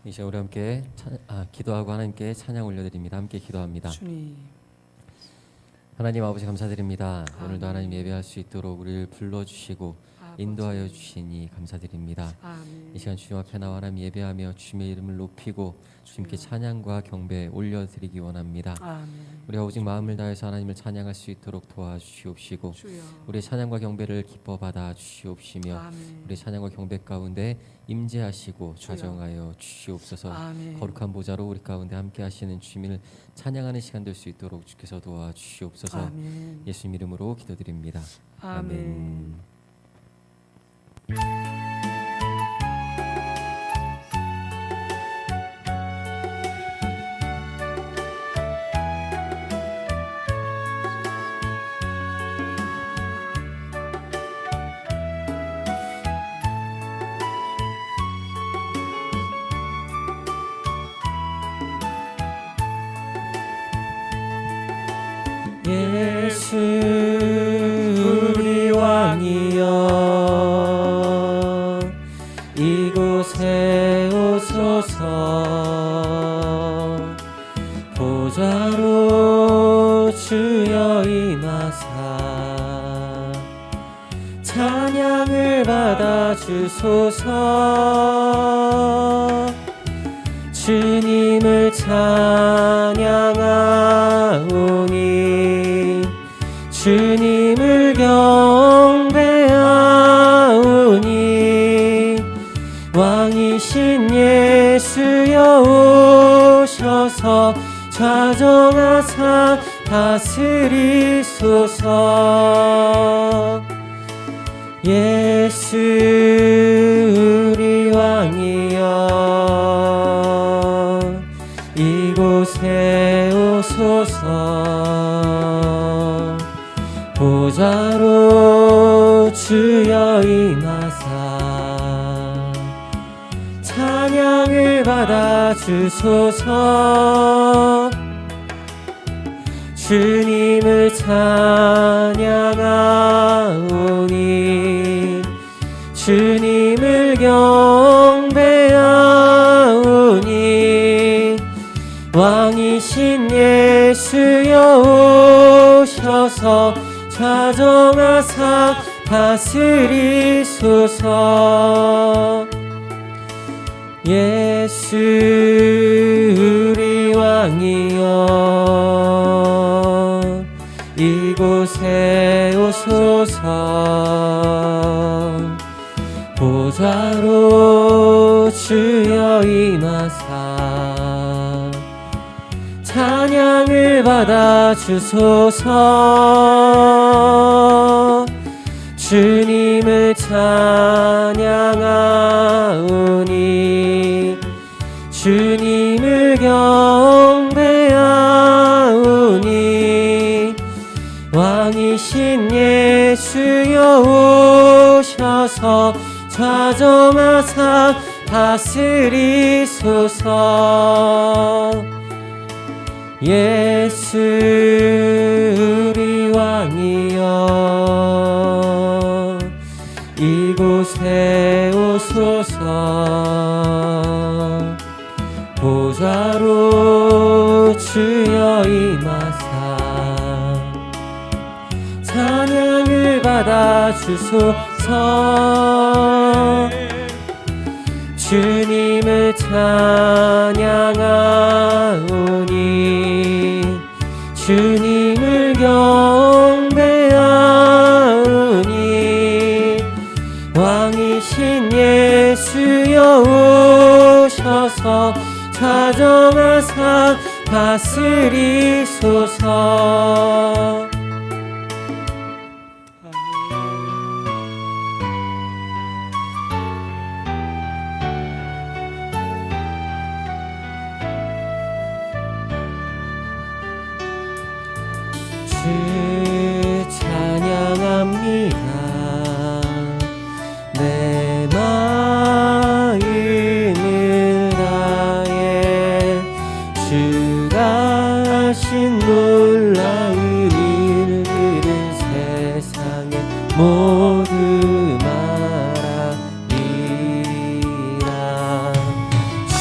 이 시간 우리 함께 기도하고 하나님께 찬양 올려드립니다. 함께 기도합니다. 주님, 하나님 아버지 감사드립니다. 아멘. 오늘도 하나님 예배할 수 있도록 우리를 불러주시고 아버지. 인도하여 주시니 감사드립니다. 아멘. 이 시간 주님 앞에 나와 하나님 예배하며 주님의 이름을 높이고 주님께 찬양과 경배 올려드리기 원합니다. 아멘. 우리가 오직 마음을 다해서 하나님을 찬양할 수 있도록 도와주시옵시고 주여. 우리의 찬양과 경배를 기뻐 받아 주시옵시며 아멘. 우리의 찬양과 경배 가운데 임재하시고 주여. 좌정하여 주시옵소서. 아멘. 거룩한 보좌로 우리 가운데 함께 하시는 주님을 찬양하는 시간 될 수 있도록 주께서 도와주시옵소서. 아멘. 예수님 이름으로 기도드립니다. 아멘. 예수 우리 왕이여 이곳에 오소서. 보좌로 주여 임하사 찬양을 받아 주소서. 주님을 찬양하오니 주님을 경배하오니 왕이신 예수여 오셔서 좌정하사 다스리소서. 예수 우리 왕이여 이곳에 오소서. 보좌로 주여 임하사 찬양을 받아 주소서. 주님을 찬양하오니 주님을 경배하오니 왕이신 예수여 오셔서 좌정하사 다스리소서. 예수 우리 왕이여 이곳에 오소서. 보좌로 주여 임하사 찬양을 받아 주소서. 주님을 찬양하오니 주님을 경배하오니 왕이신 예수여 오셔서 좌정하사 다스리소서. 예수 우리 왕이여 이곳에 오소서. 보좌로 주여 임하사 찬양을 받아 주소서. 주님을 찬양하오니 주님을 경배하오니 왕이신 예수여 오셔서 좌정하사 다스리소서. 주 찬양합니다. 내 마음을 다해 주가 하신 놀라운 일들을 세상에 모두 말하리라. 주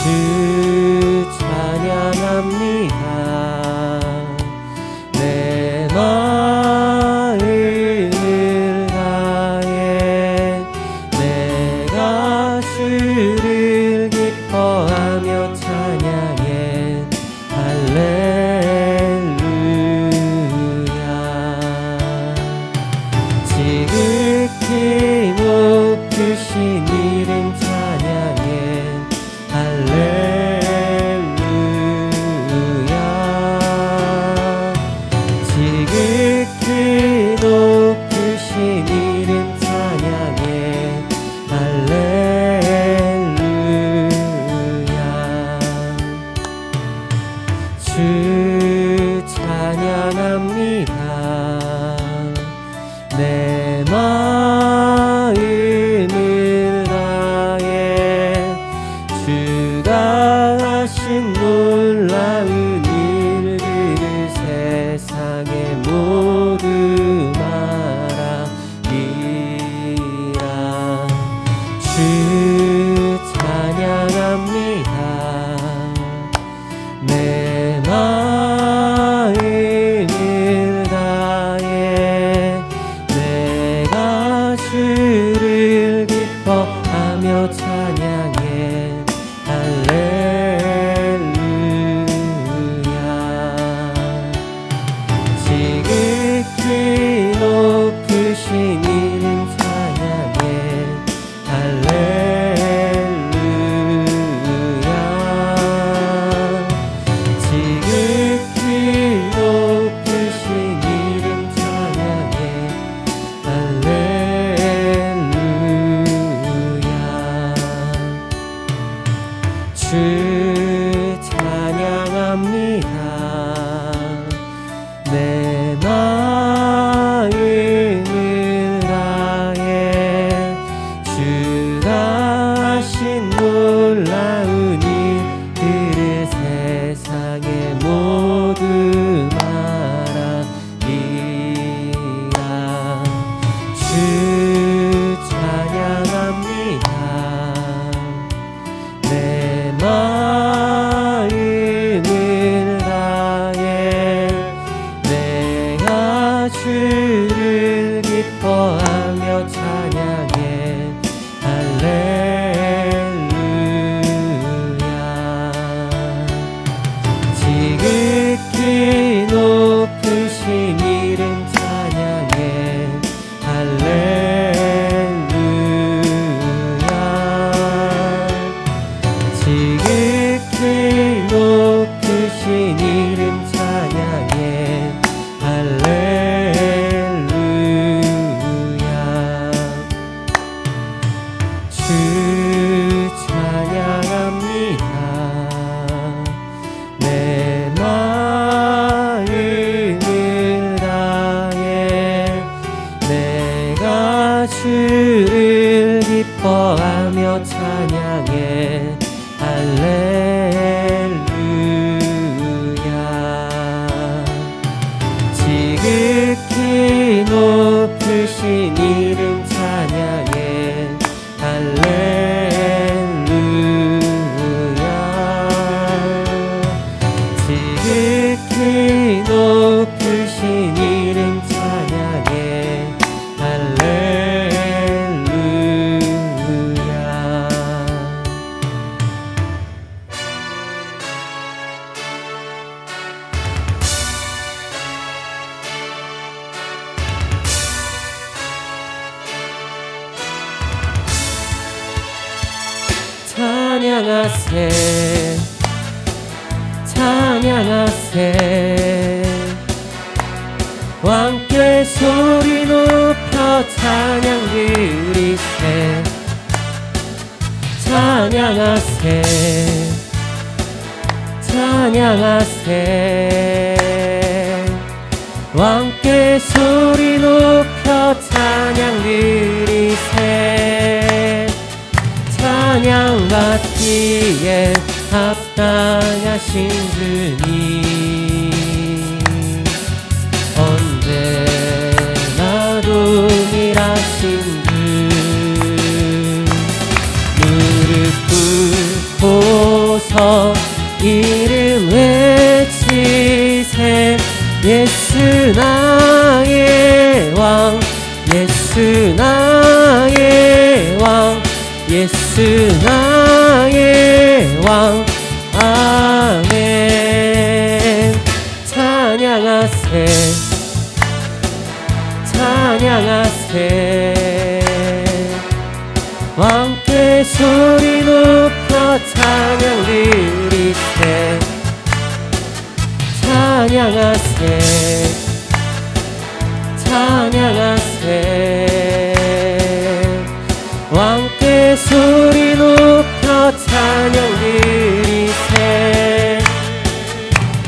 지극히 높으신 이름 찬양해 할렐루야. 지극히 높으신 이름 찬양해 할렐루야. 주 찬양합니다. 내 마음을 다해 주가 하신 놀라운 일들을 세상에 모두 말하리라. 주 찬양합니다. 내 마음을 다해 내가 주를 기뻐하며 찬양해 할렐루야. 지극히 높으신 이름 찬양해 할렐루야. 지극히 높으신 이름 찬양해 할렐루야. 주 찬양합니다. 내 마음을 다해 주가 하신 놀라운 일들을 세상에 모두 말하리라. 주 찬양합니다. 내 마음을 다해 내가 주를 기뻐하며 찬양해 할렐루야. 지극히 높으신 이름 찬양해 할렐루야. 지극히 높으신 이름 찬양해 할렐루야. 주 찬양합니다. 내 마음을 다해 내가 주를 기뻐하며 찬양해 할렐루야. 지극히 높으신 이름 찬양해 할렐루야. 지극히 높으신 이름 찬양해 할렐루야. 찬양하세 찬양하세 왕께 소리 높여 찬양 드리세. 찬양하세 찬양하세 왕께 소리 높여 찬양 드리세. 찬양 받기에 합당하신 주님 언제나 동일하신 주 무릎 꿇고서 이름 외치세. 예수 나의 왕 예수 나의 왕 예수 나의 왕 아멘. 찬양하세 찬양하세. 왕께 소리 높여 찬양 드리세. 찬양하세. 찬양하세. 왕께 소리 높여 찬양 드리세.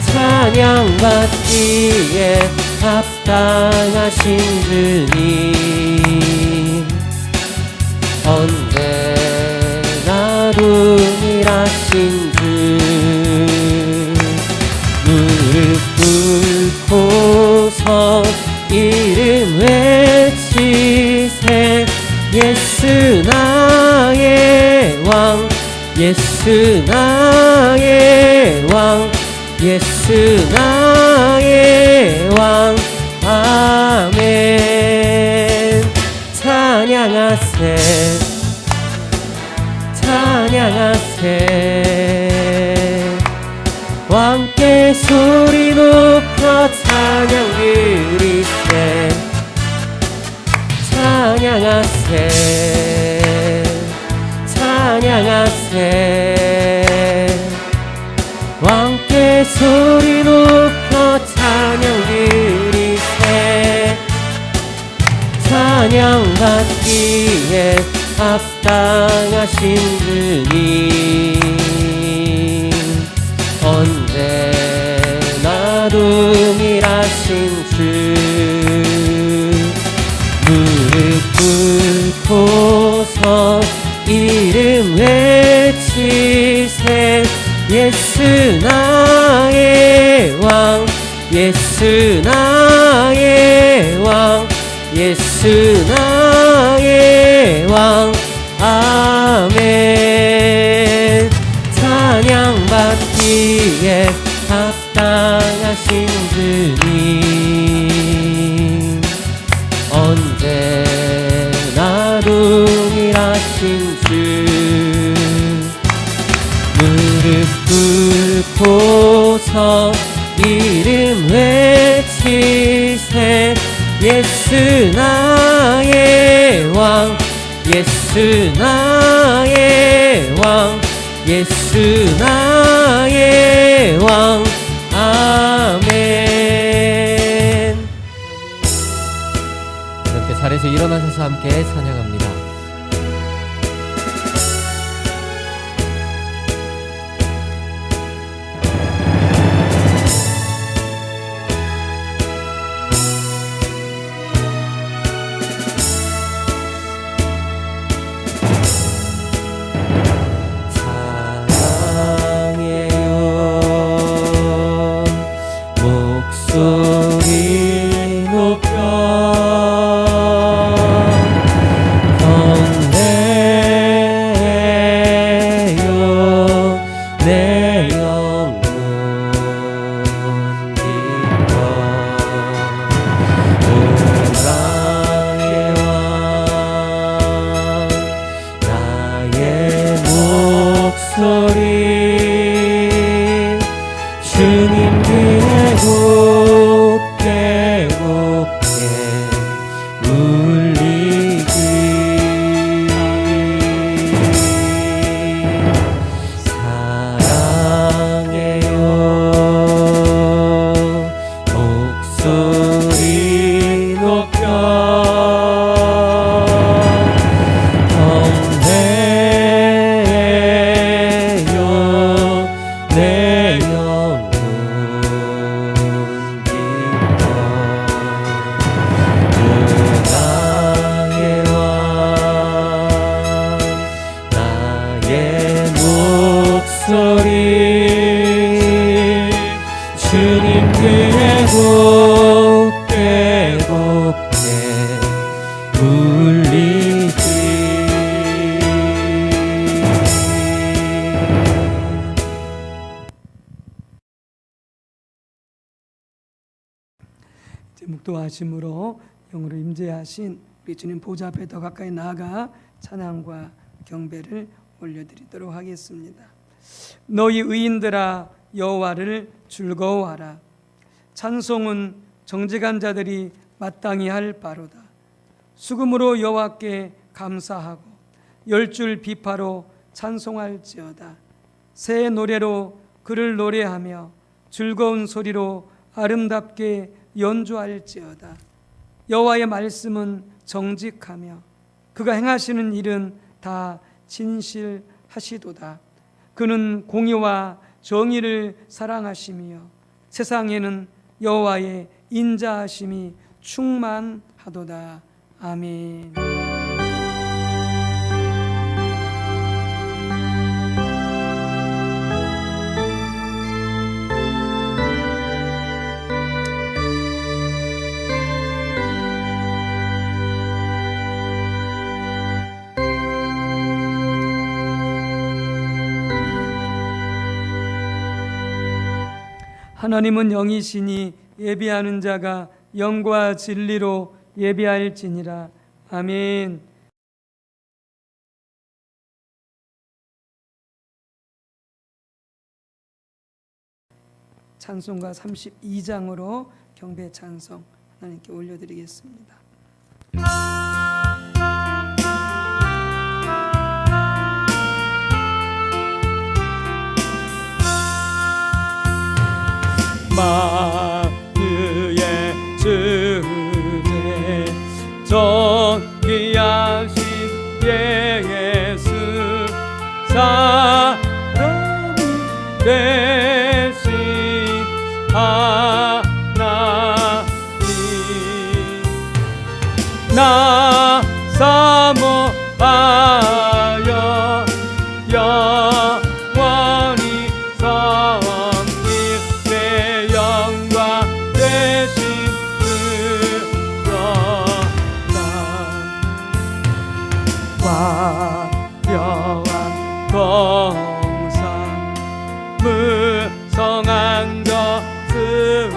찬양 받기에 합당하신 주님, 언제나 동일하신 주. 무릎 꿇고서 이름 외치세. 예수 나의 왕, 예수 나의 왕, 예수 나의 왕. 아멘. 찬양하세. 찬양하세. 왕께 소리 높여 찬양 드리세. 찬양하세. 찬양하세. 왕께 소리 높여 찬양 드리세. 찬양 받기에 합당하신 주님, 언제나 동일하신 주. 무릎 꿇고서 이름 외치세. 예수 나의 왕, 예수 나의 왕, 예수 나의 왕. 아멘. 찬양 받기에 합당하신 주님, 언제나 동일하신 주. 무릎 꿇고서 이름 외치세. 예수 나의 왕, 예수 나의 왕, 예수 나의 왕. 아멘. 이렇게 자리에서 일어나셔서 함께 찬양합니다. 묵도하심으로 영으로 임재하신 우리 주님 보좌 앞에 더 가까이 나아가 찬양과 경배를 올려드리도록 하겠습니다. 너희 의인들아 여호와를 즐거워하라. 찬송은 정직한 자들이 마땅히 할 바로다. 수금으로 여호와께 감사하고 열줄 비파로 찬송할지어다. 새 노래로 그를 노래하며 즐거운 소리로 아름답게 연주할지어다. 여호와의 말씀은 정직하며 그가 행하시는 일은 다 진실하시도다. 그는 공의와 정의를 사랑하시며 세상에는 여호와의 인자하심이 충만하도다. 아멘. 하나님은 영이시니 예배하는 자가 영과 진리로 예배할지니라. 아멘. 찬송가 32장으로 경배 찬송 하나님께 올려드리겠습니다. 만유의 주제 존귀하신 예수 사람이 되신 하나님 나 사모하여 영원히 섬길 내 영광 되신 화려한 공상 무성한 것으로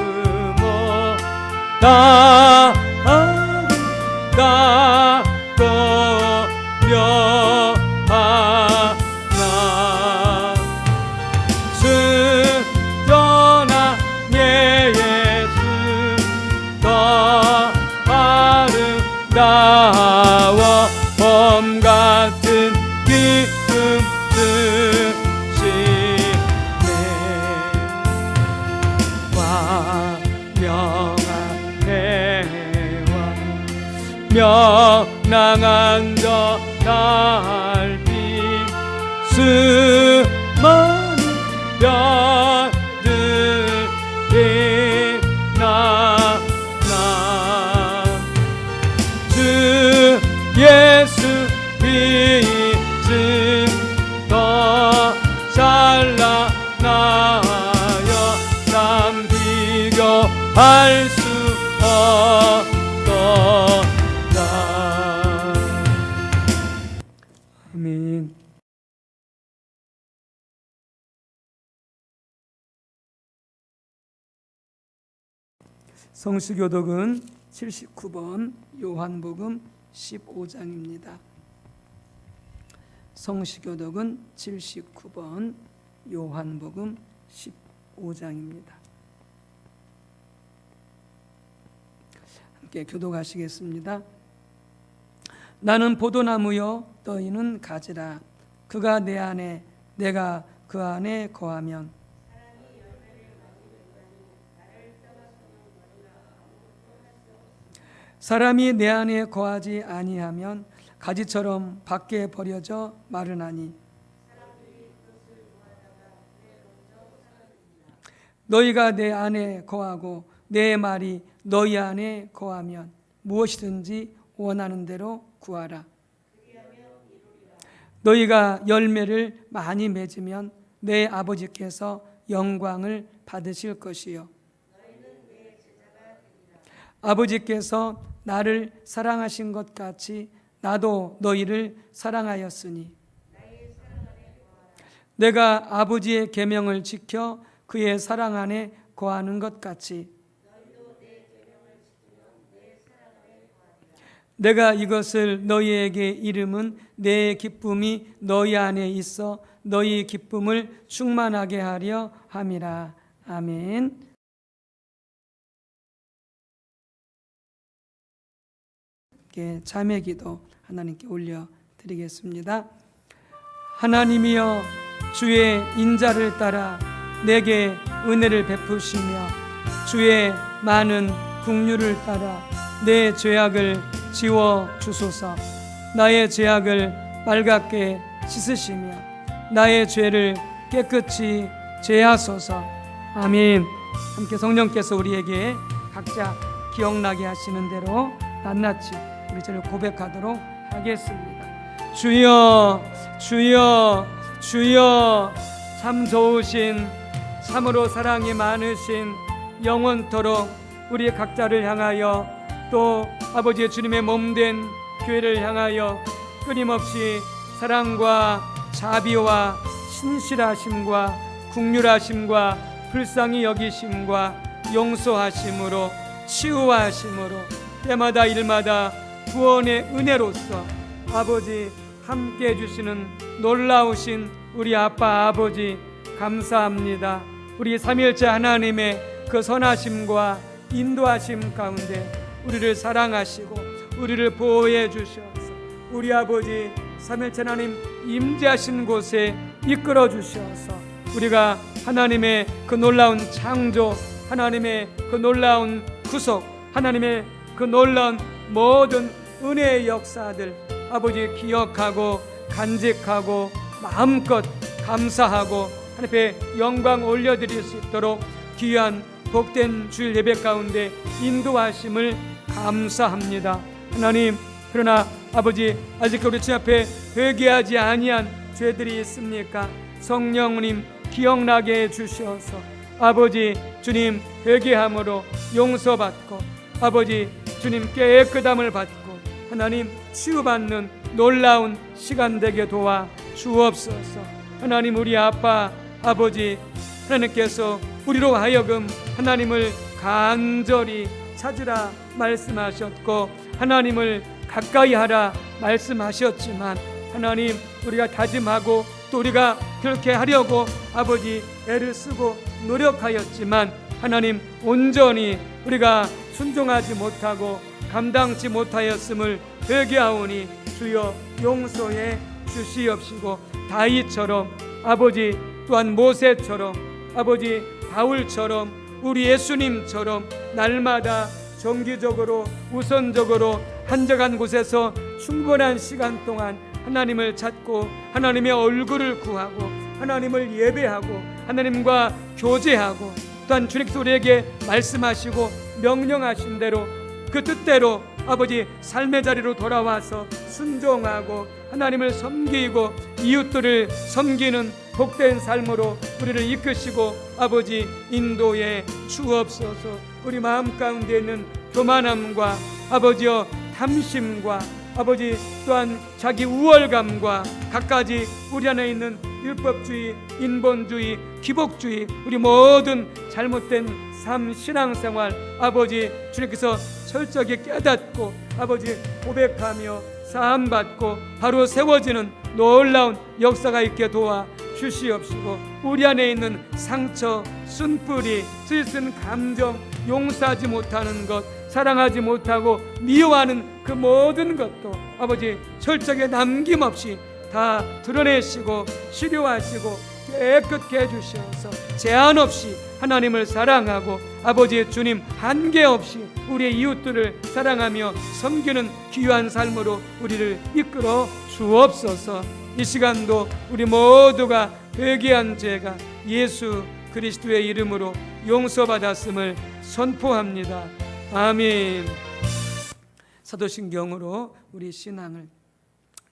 다 아름답고 묘하나 순전한 예수 더 아름다워 봄 같은 기쁨 주시네 화려한 해와 명랑한 저 달빛 수많은 별들이 나 주 예수 빛은 더 찬란하여 남 비교할 수 없도다. 아멘. 성수교독은 79번 요한복음 15장입니다. 성시교독은 79번 요한복음 15장입니다. 함께 교독하시겠습니다. 나는 포도나무요 너희는 가지라. 그가 내 안에 내가 그 안에 거하면 사람이 내 안에 거하지 아니하면 가지처럼 밖에 버려져 마르나니 너희가 내 안에 거하고 내 말이 너희 안에 거하면 무엇이든지 원하는 대로 구하라. 너희가 열매를 많이 맺으면 내 아버지께서 영광을 받으실 것이요 아버지께서 나를 사랑하신 것 같이 나도 너희를 사랑하였으니 내가 아버지의 계명을 지켜 그의 사랑 안에 거하는 것 같이 내가 이것을 너희에게 이름은 내 기쁨이 너희 안에 있어 너희 기쁨을 충만하게 하려 함이라. 아멘. 함께 자매기도 하나님께 올려드리겠습니다. 하나님이여, 주의 인자를 따라 내게 은혜를 베푸시며 주의 많은 긍휼을 따라 내 죄악을 지워 주소서. 나의 죄악을 빨갛게 씻으시며 나의 죄를 깨끗이 제하소서. 아멘. 함께 성령께서 우리에게 각자 기억나게 하시는 대로 낱낱이 우리 저를 고백하도록 하겠습니다. 주여, 주여, 주여, 참 좋으신, 참으로 사랑이 많으신, 영원토록 우리 각자를 향하여 또 아버지 주님의 몸된 교회를 향하여 끊임없이 사랑과 자비와 신실하심과 긍휼하심과 불쌍히 여기심과 용서하심으로 치유하심으로 때마다 일마다 구원의 은혜로서 아버지 함께 해주시는 놀라우신 우리 아빠 아버지 감사합니다. 우리 삼위일체 하나님의 그 선하심과 인도하심 가운데 우리를 사랑하시고 우리를 보호해 주셔서 우리 아버지 삼위일체 하나님 임재하신 곳에 이끌어 주셔서 우리가 하나님의 그 놀라운 창조, 하나님의 그 놀라운 구속, 하나님의 그 놀라운 모든 은혜의 역사들 아버지 기억하고 간직하고 마음껏 감사하고 하나님 앞에 영광 올려드릴 수 있도록 귀한 복된 주일 예배 가운데 인도하심을 감사합니다. 하나님, 그러나 아버지 아직도 우리 주님 앞에 회개하지 아니한 죄들이 있습니까? 성령님 기억나게 해주셔서 아버지 주님 회개함으로 용서받고 아버지 주님 깨끗함을 받고 하나님 치유받는 놀라운 시간 되게 도와 주옵소서. 하나님, 우리 아빠 아버지 하나님께서 우리로 하여금 하나님을 간절히 찾으라 말씀하셨고 하나님을 가까이 하라 말씀하셨지만 하나님, 우리가 다짐하고 또 우리가 그렇게 하려고 아버지 애를 쓰고 노력하였지만 하나님, 온전히 우리가 순종하지 못하고 감당치 못하였음을 회개하오니 주여 용서해 주시옵시고 다윗처럼 아버지 또한 모세처럼 아버지 바울처럼 우리 예수님처럼 날마다 정기적으로 우선적으로 한적한 곳에서 충분한 시간 동안 하나님을 찾고 하나님의 얼굴을 구하고 하나님을 예배하고 하나님과 교제하고 또한 주님께서 우리에게 말씀하시고 명령하신 대로 그 뜻대로 아버지 삶의 자리로 돌아와서 순종하고 하나님을 섬기고 이웃들을 섬기는 복된 삶으로 우리를 이끄시고 아버지 인도해 주옵소서. 우리 마음 가운데 있는 교만함과 아버지여 탐심과 아버지 또한 자기 우월감과 갖가지 우리 안에 있는 율법주의, 인본주의, 기복주의 우리 모든 잘못된 삶 신앙생활 아버지 주님께서 철저하게 깨닫고 아버지 고백하며 사함받고 바로 세워지는 놀라운 역사가 있게 도와 주시옵시고 우리 안에 있는 상처, 쓴뿌리, 쓸쓴 감정, 용서하지 못하는 것, 사랑하지 못하고 미워하는 그 모든 것도 아버지 철저하게 남김없이 다 드러내시고 치료하시고 깨끗게 해주셔서 제한 없이 하나님을 사랑하고 아버지 주님 한계 없이 우리의 이웃들을 사랑하며 섬기는 귀한 삶으로 우리를 이끌어 주옵소서. 이 시간도 우리 모두가 회개한 죄가 예수 그리스도의 이름으로 용서받았음을 선포합니다. 아멘. 사도신경으로 우리 신앙을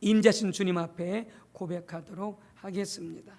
임재하신 주님 앞에 고백하도록 하겠습니다.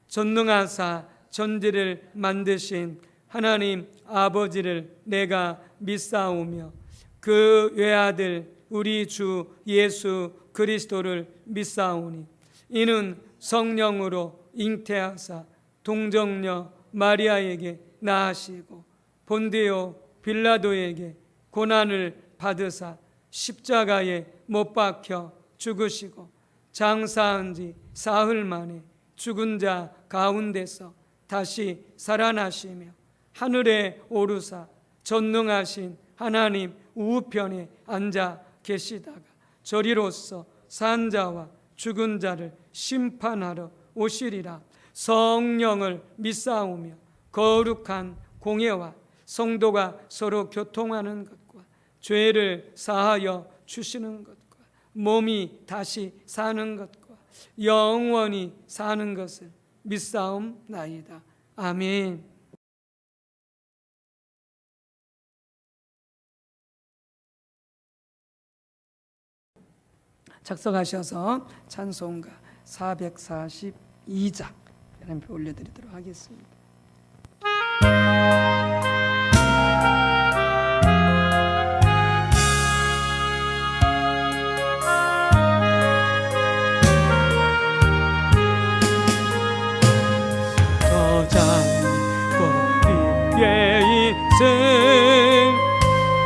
전능하사 전지를 만드신 하나님 아버지를 내가 믿사오며 그 외아들 우리 주 예수 그리스도를 믿사오니 이는 성령으로 잉태하사 동정녀 마리아에게 낳으시고 본디오 빌라도에게 고난을 받으사 십자가에 못 박혀 죽으시고 장사한 지 사흘 만에 죽은 자 가운데서 다시 살아나시며 하늘에 오르사 전능하신 하나님 우편에 앉아 계시다가 저리로서 산 자와 죽은 자를 심판하러 오시리라. 성령을 믿사오며 거룩한 공예와 성도가 서로 교통하는 것과 죄를 사하여 주시는 것과 몸이 다시 사는 것과 영원히 사는 것을 믿사옵나이다. 아멘. 작성하셔서 찬송가 442장 하나님께 올려드리도록 하겠습니다. 거리에 있을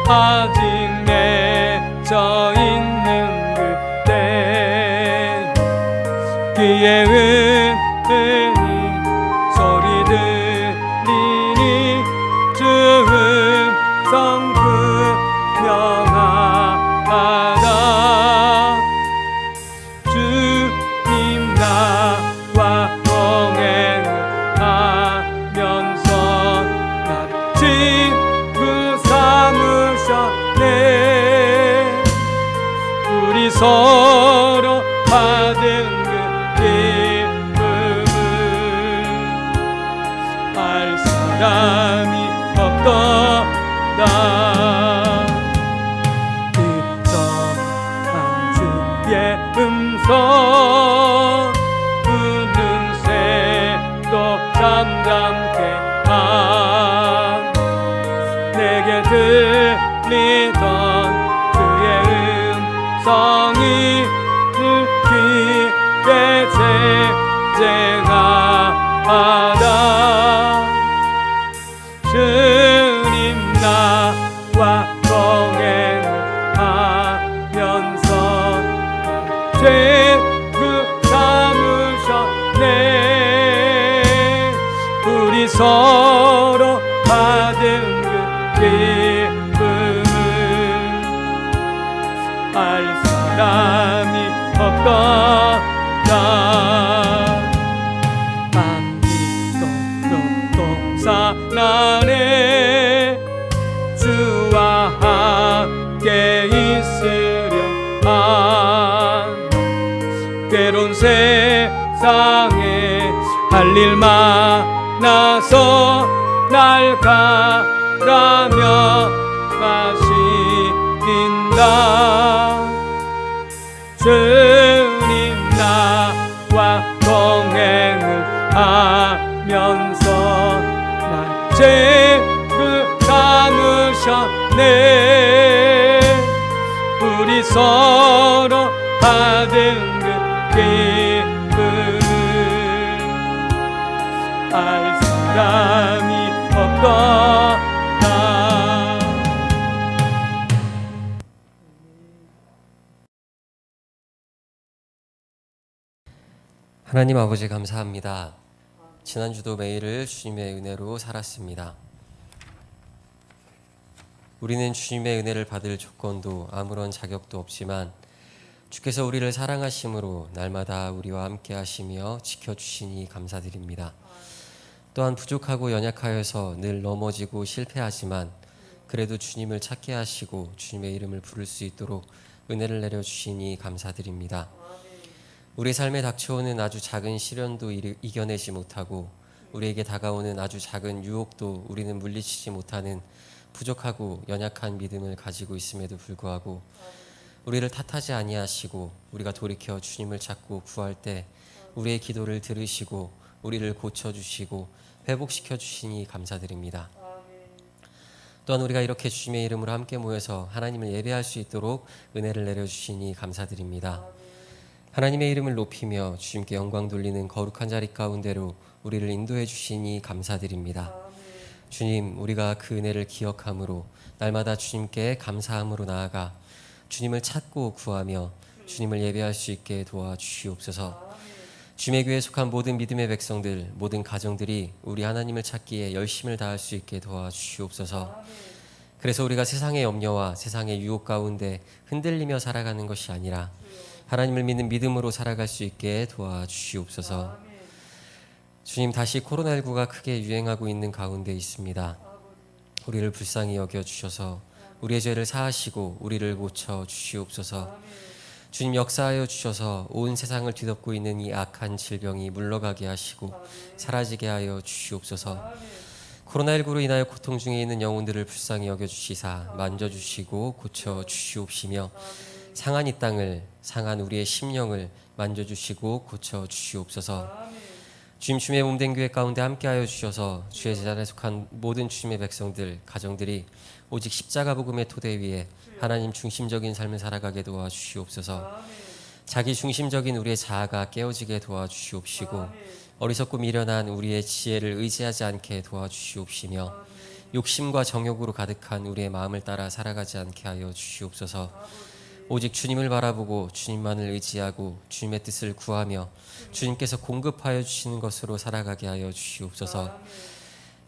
아직 맺혀 있는 그때 귀에 은은히 소리 들리니 주 음성 분명하다. 주님 나와 동행하면서 나를 친구 삼으셨네. 우리 서로 받은 그 기쁨을 알 사람이 없도다. 특정한 주의 음성 우는 새도 잠잠케 한 내게 들리던 그의 음성이 늘 귀에 쟁쟁하다. 주님 나와 동행하면서 죄그 삼으셨네. 우리 서로 받은 그 기쁨을 알 사람이 없도다. 밤빛도 동산 안에 주와 함께 있으려 한 괴로운 세상에 할 일 많아서 날 가라며 마시긴다. 주님 나와 동행을 하면서 날 친구 삼으셨네. 우리 서로 받은 그 기쁨을 알 사람이 없도다. 하나님 아버지 감사합니다. 지난주도 매일을 주님의 은혜로 살았습니다. 우리는 주님의 은혜를 받을 조건도 아무런 자격도 없지만 주께서 우리를 사랑하심으로 날마다 우리와 함께 하시며 지켜주시니 감사드립니다. 또한 부족하고 연약하여서 늘 넘어지고 실패하지만 그래도 주님을 찾게 하시고 주님의 이름을 부를 수 있도록 은혜를 내려주시니 감사드립니다. 우리 삶에 닥쳐오는 아주 작은 시련도 이겨내지 못하고 우리에게 다가오는 아주 작은 유혹도 우리는 물리치지 못하는 부족하고 연약한 믿음을 가지고 있음에도 불구하고 우리를 탓하지 아니하시고 우리가 돌이켜 주님을 찾고 구할 때 우리의 기도를 들으시고 우리를 고쳐주시고 회복시켜 주시니 감사드립니다. 또한 우리가 이렇게 주님의 이름으로 함께 모여서 하나님을 예배할 수 있도록 은혜를 내려주시니 감사드립니다. 하나님의 이름을 높이며 주님께 영광 돌리는 거룩한 자리 가운데로 우리를 인도해 주시니 감사드립니다. 주님, 우리가 그 은혜를 기억함으로 날마다 주님께 감사함으로 나아가 주님을 찾고 구하며 주님을 예배할 수 있게 도와주시옵소서. 주님의 교회에 속한 모든 믿음의 백성들, 모든 가정들이 우리 하나님을 찾기에 열심을 다할 수 있게 도와주시옵소서. 그래서 우리가 세상의 염려와 세상의 유혹 가운데 흔들리며 살아가는 것이 아니라 하나님을 믿는 믿음으로 살아갈 수 있게 도와주시옵소서. 주님, 다시 코로나19가 크게 유행하고 있는 가운데 있습니다. 우리를 불쌍히 여겨주셔서 우리의 죄를 사하시고 우리를 고쳐주시옵소서. 주님, 역사하여 주셔서 온 세상을 뒤덮고 있는 이 악한 질병이 물러가게 하시고 사라지게 하여 주시옵소서. 코로나19로 인하여 고통 중에 있는 영혼들을 불쌍히 여겨주시사 만져주시고 고쳐주시옵시며 상한 이 땅을, 상한 우리의 심령을 만져주시고 고쳐주시옵소서. 주님, 주의 몸된 교회 가운데 함께하여 주셔서 주의 제자에 속한 모든 주님의 백성들, 가정들이 오직 십자가 복음의 토대 위에 하나님 중심적인 삶을 살아가게 도와주시옵소서. 자기 중심적인 우리의 자아가 깨어지게 도와주시옵시고 어리석고 미련한 우리의 지혜를 의지하지 않게 도와주시옵시며 욕심과 정욕으로 가득한 우리의 마음을 따라 살아가지 않게 하여 주시옵소서. 오직 주님을 바라보고 주님만을 의지하고 주님의 뜻을 구하며 주님께서 공급하여 주시는 것으로 살아가게 하여 주시옵소서.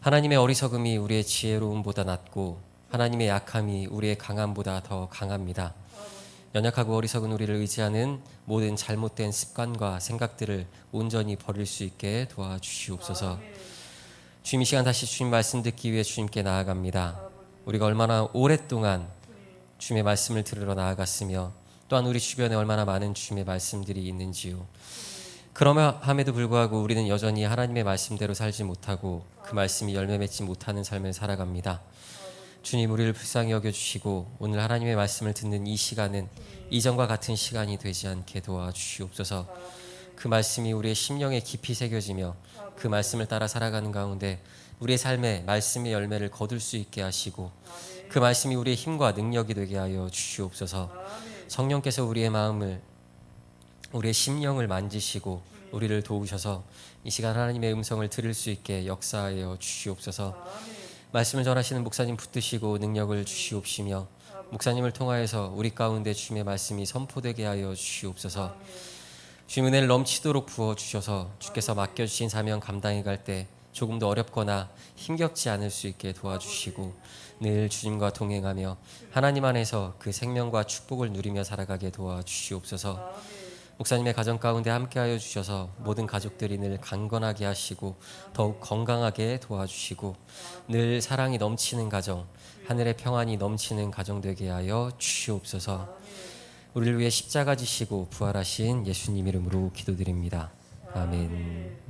하나님의 어리석음이 우리의 지혜로움보다 낫고 하나님의 약함이 우리의 강함보다 더 강합니다. 연약하고 어리석은 우리를 의지하는 모든 잘못된 습관과 생각들을 온전히 버릴 수 있게 도와주시옵소서. 주님, 이 시간 다시 주님 말씀 듣기 위해 주님께 나아갑니다. 우리가 얼마나 오랫동안 주님의 말씀을 들으러 나아갔으며 또한 우리 주변에 얼마나 많은 주님의 말씀들이 있는지요. 그럼에도 불구하고 우리는 여전히 하나님의 말씀대로 살지 못하고 그 말씀이 열매 맺지 못하는 삶을 살아갑니다. 주님, 우리를 불쌍히 여겨주시고 오늘 하나님의 말씀을 듣는 이 시간은 이전과 같은 시간이 되지 않게 도와주시옵소서. 그 말씀이 우리의 심령에 깊이 새겨지며 그 말씀을 따라 살아가는 가운데 우리의 삶에 말씀의 열매를 거둘 수 있게 하시고 그 말씀이 우리의 힘과 능력이 되게 하여 주시옵소서. 성령께서 우리의 마음을, 우리의 심령을 만지시고 우리를 도우셔서 이 시간 하나님의 음성을 들을 수 있게 역사하여 주시옵소서. 말씀을 전하시는 목사님 붙드시고 능력을 주시옵시며 목사님을 통하여서 우리 가운데 주님의 말씀이 선포되게 하여 주시옵소서. 주님, 은혜를 넘치도록 부어주셔서 주께서 맡겨주신 사명 감당해 갈 때 조금 더 어렵거나 힘겹지 않을 수 있게 도와주시고 늘 주님과 동행하며 하나님 안에서 그 생명과 축복을 누리며 살아가게 도와주시옵소서. 목사님의 가정 가운데 함께하여 주셔서 모든 가족들이 늘 강건하게 하시고 더욱 건강하게 도와주시고 늘 사랑이 넘치는 가정, 하늘의 평안이 넘치는 가정 되게 하여 주시옵소서. 우리를 위해 십자가 지시고 부활하신 예수님 이름으로 기도드립니다. 아멘.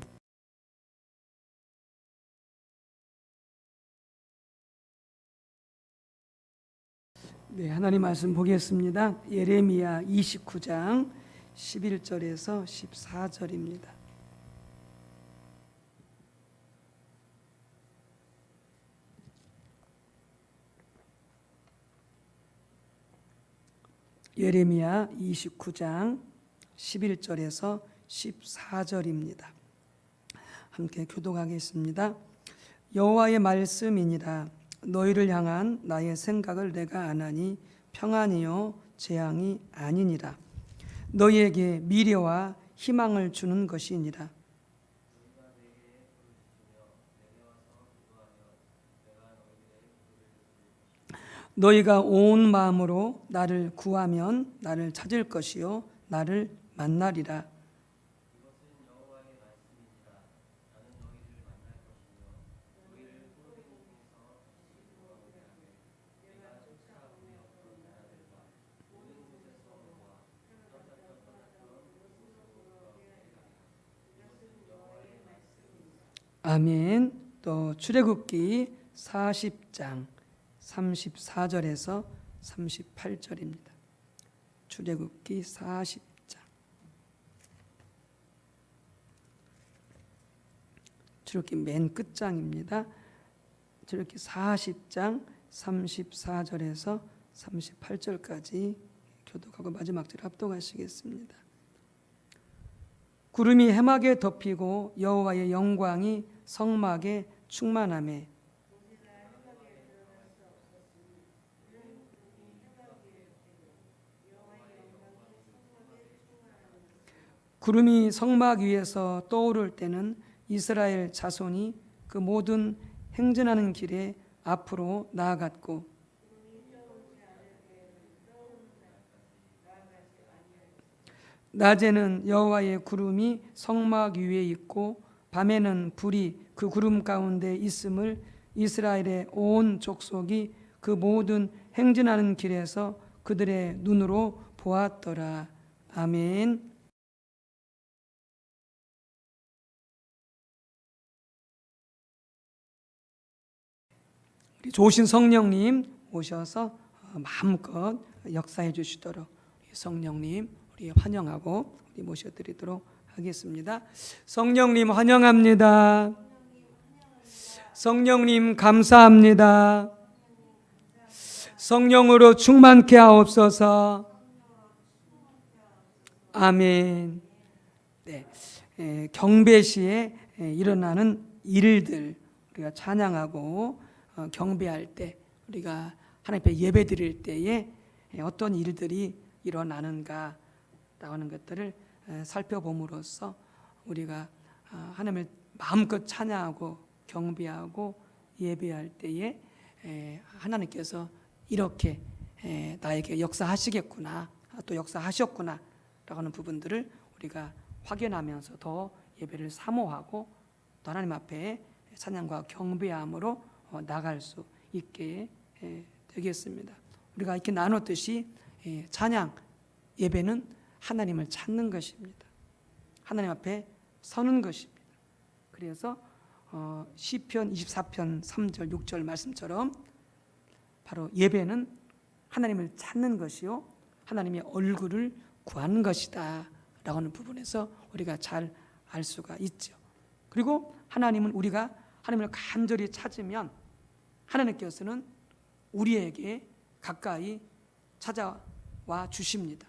네, 하나님 말씀 보겠습니다. 예레미야 29장 11절에서 14절입니다. 예레미야 29장 11절에서 14절입니다. 함께 교독하겠습니다. 여호와의 말씀이니라. 너희를 향한 나의 생각을 내가 아나니 평안이요 재앙이 아니니라. 너희에게 미래와 희망을 주는 것이니라. 너희가 온 마음으로 나를 구하면 나를 찾을 것이요 나를 만나리라. 아멘. 또 출애굽기 40장 34절에서 38절입니다. 출애굽기 40장. 출애굽기 맨 끝장입니다. 출애굽기 40장 34절에서 38절까지 교독하고 마지막 절 합독하시겠습니다. 구름이 해막에 덮이고 여호와의 영광이 성막에 충만하매 구름이 성막 위에서 떠오를 때는 이스라엘 자손이 그 모든 행진하는 길에 앞으로 나아갔고 낮에는 여호와의 구름이 성막 위에 있고 밤에는 불이 그 구름 가운데 있음을 이스라엘의 온 족속이 그 모든 행진하는 길에서 그들의 눈으로 보았더라. 아멘. 우리 좋으신 성령님 오셔서 마음껏 역사해 주시도록 성령님 우리 환영하고 우리 모셔드리도록 하겠습니다. 성령님 환영합니다. 성령님 감사합니다. 성령으로 충만케 하옵소서. 아멘. 네, 경배 시에 일어나는 일들 우리가 찬양하고 경배할 때 우리가 하나님 앞에 예배 드릴 때에 어떤 일들이 일어나는가 라는 것들을 살펴봄으로써 우리가 하나님을 마음껏 찬양하고 경배하고 예배할 때에 하나님께서 이렇게 나에게 역사하시겠구나, 또 역사하셨구나 라는 부분들을 우리가 확인하면서 더 예배를 사모하고 또 하나님 앞에 찬양과 경배함으로 나갈 수 있게 되겠습니다. 우리가 이렇게 나눴듯이 찬양, 예배는 하나님을 찾는 것입니다. 하나님 앞에 서는 것입니다. 그래서 시편 24편 3절 6절 말씀처럼 바로 예배는 하나님을 찾는 것이요 하나님의 얼굴을 구하는 것이다 라고 하는 부분에서 우리가 잘 알 수가 있죠. 그리고 하나님은 우리가 하나님을 간절히 찾으면 하나님께서는 우리에게 가까이 찾아와 주십니다.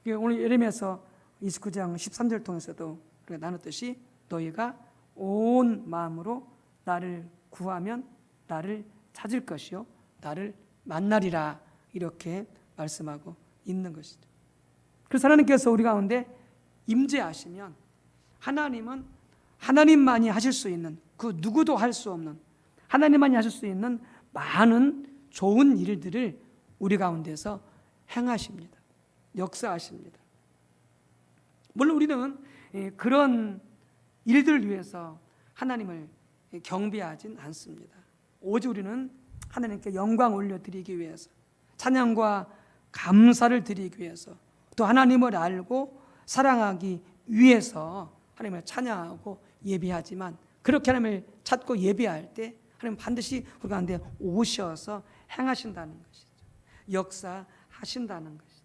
오늘 예레미야서 29장 13절 통해서도 우리가 나눴듯이 너희가 온 마음으로 나를 구하면 나를 찾을 것이요 나를 만나리라 이렇게 말씀하고 있는 것이죠. 그래서 하나님께서 우리 가운데 임재하시면 하나님은 하나님만이 하실 수 있는 그 누구도 할 수 없는 하나님만이 하실 수 있는 많은 좋은 일들을 우리 가운데서 행하십니다. 역사하십니다. 물론 우리는 그런 일들을 위해서 하나님을 경배하진 않습니다. 오직 우리는 하나님께 영광 올려드리기 위해서 찬양과 감사를 드리기 위해서 또 하나님을 알고 사랑하기 위해서 하나님을 찬양하고 예배하지만 그렇게 하나님을 찾고 예배할 때 하나님 반드시 우리 가운데 오셔서 행하신다는 것이죠. 역사하신다는 것이죠.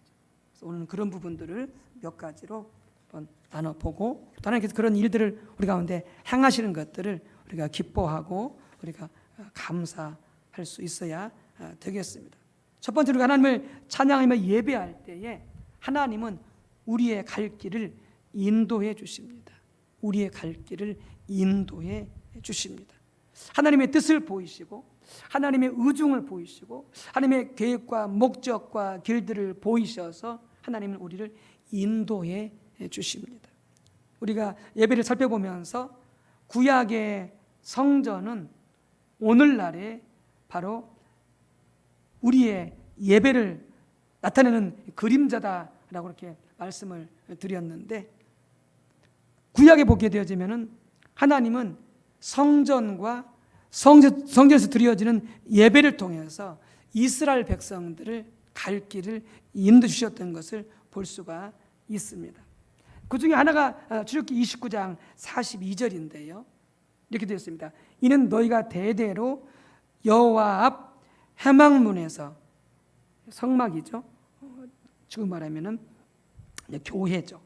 그래서 오늘 그런 부분들을 몇 가지로 한번 나눠보고 또 하나님께서 그런 일들을 우리 가운데 행하시는 것들을 우리가 기뻐하고 우리가 감사할 수 있어야 되겠습니다. 첫 번째로 하나님을 찬양하며 예배할 때에 하나님은 우리의 갈 길을 인도해 주십니다. 우리의 갈 길을 인도해 주십니다. 하나님의 뜻을 보이시고 하나님의 의중을 보이시고 하나님의 계획과 목적과 길들을 보이셔서 하나님은 우리를 인도해 주십니다. 우리가 예배를 살펴보면서 구약의 성전은 오늘날에 바로 우리의 예배를 나타내는 그림자다라고 이렇게 말씀을 드렸는데 구약에 보게 되어지면은 하나님은 성전과 성전에서 드려지는 예배를 통해서 이스라엘 백성들을 갈 길을 인도해 주셨던 것을 볼 수가 있습니다. 그 중에 하나가 출애굽기 29장 42절인데요. 이렇게 되어 있습니다. 이는 너희가 대대로 여호와 앞 회막문에서 성막이죠. 지금 말하면은 교회죠.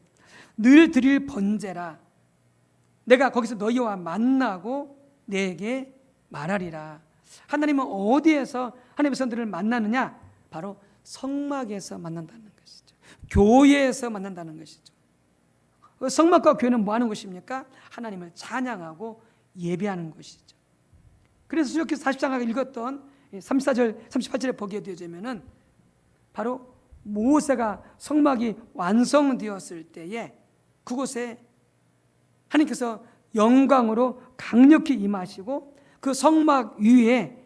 늘 드릴 번제라. 내가 거기서 너희와 만나고 내게 말하리라. 하나님은 어디에서 하나님의 선들을 만나느냐? 바로 성막에서 만난다는 것이죠. 교회에서 만난다는 것이죠. 성막과 교회는 뭐 하는 것입니까? 하나님을 찬양하고 예배하는 것이죠. 그래서 수역기 40장을 읽었던 34절, 38절에 보게 되어지면은 바로 모세가 성막이 완성되었을 때에 그곳에 하나님께서 영광으로 강력히 임하시고 그 성막 위에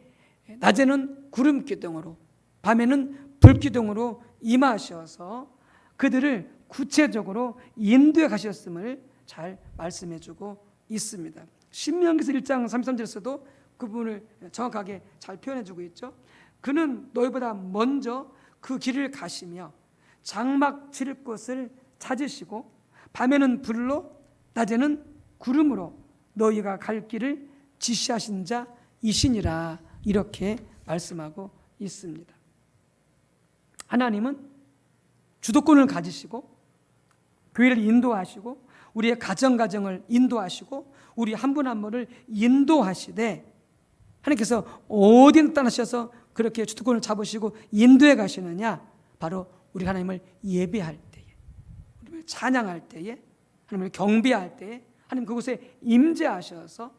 낮에는 구름 기둥으로 밤에는 불 기둥으로 임하셔서 그들을 구체적으로 인도해 가셨음을 잘 말씀해 주고 있습니다. 신명기서 1장 33절에서도 그 부분을 정확하게 잘 표현해 주고 있죠. 그는 너희보다 먼저 그 길을 가시며 장막 치를 곳을 찾으시고 밤에는 불로 낮에는 구름으로 너희가 갈 길을 지시하신 자이시니라, 이렇게 말씀하고 있습니다. 하나님은 주도권을 가지시고 교회를 인도하시고 우리의 가정을 인도하시고 우리 한 분 한 분을 인도하시되, 하나님께서 어디에 떠나셔서 그렇게 주도권을 잡으시고 인도해 가시느냐? 바로 우리 하나님을 예배할 때에, 우리를 찬양할 때에, 하나님을 경배할 때에 하나님 그곳에 임재하셔서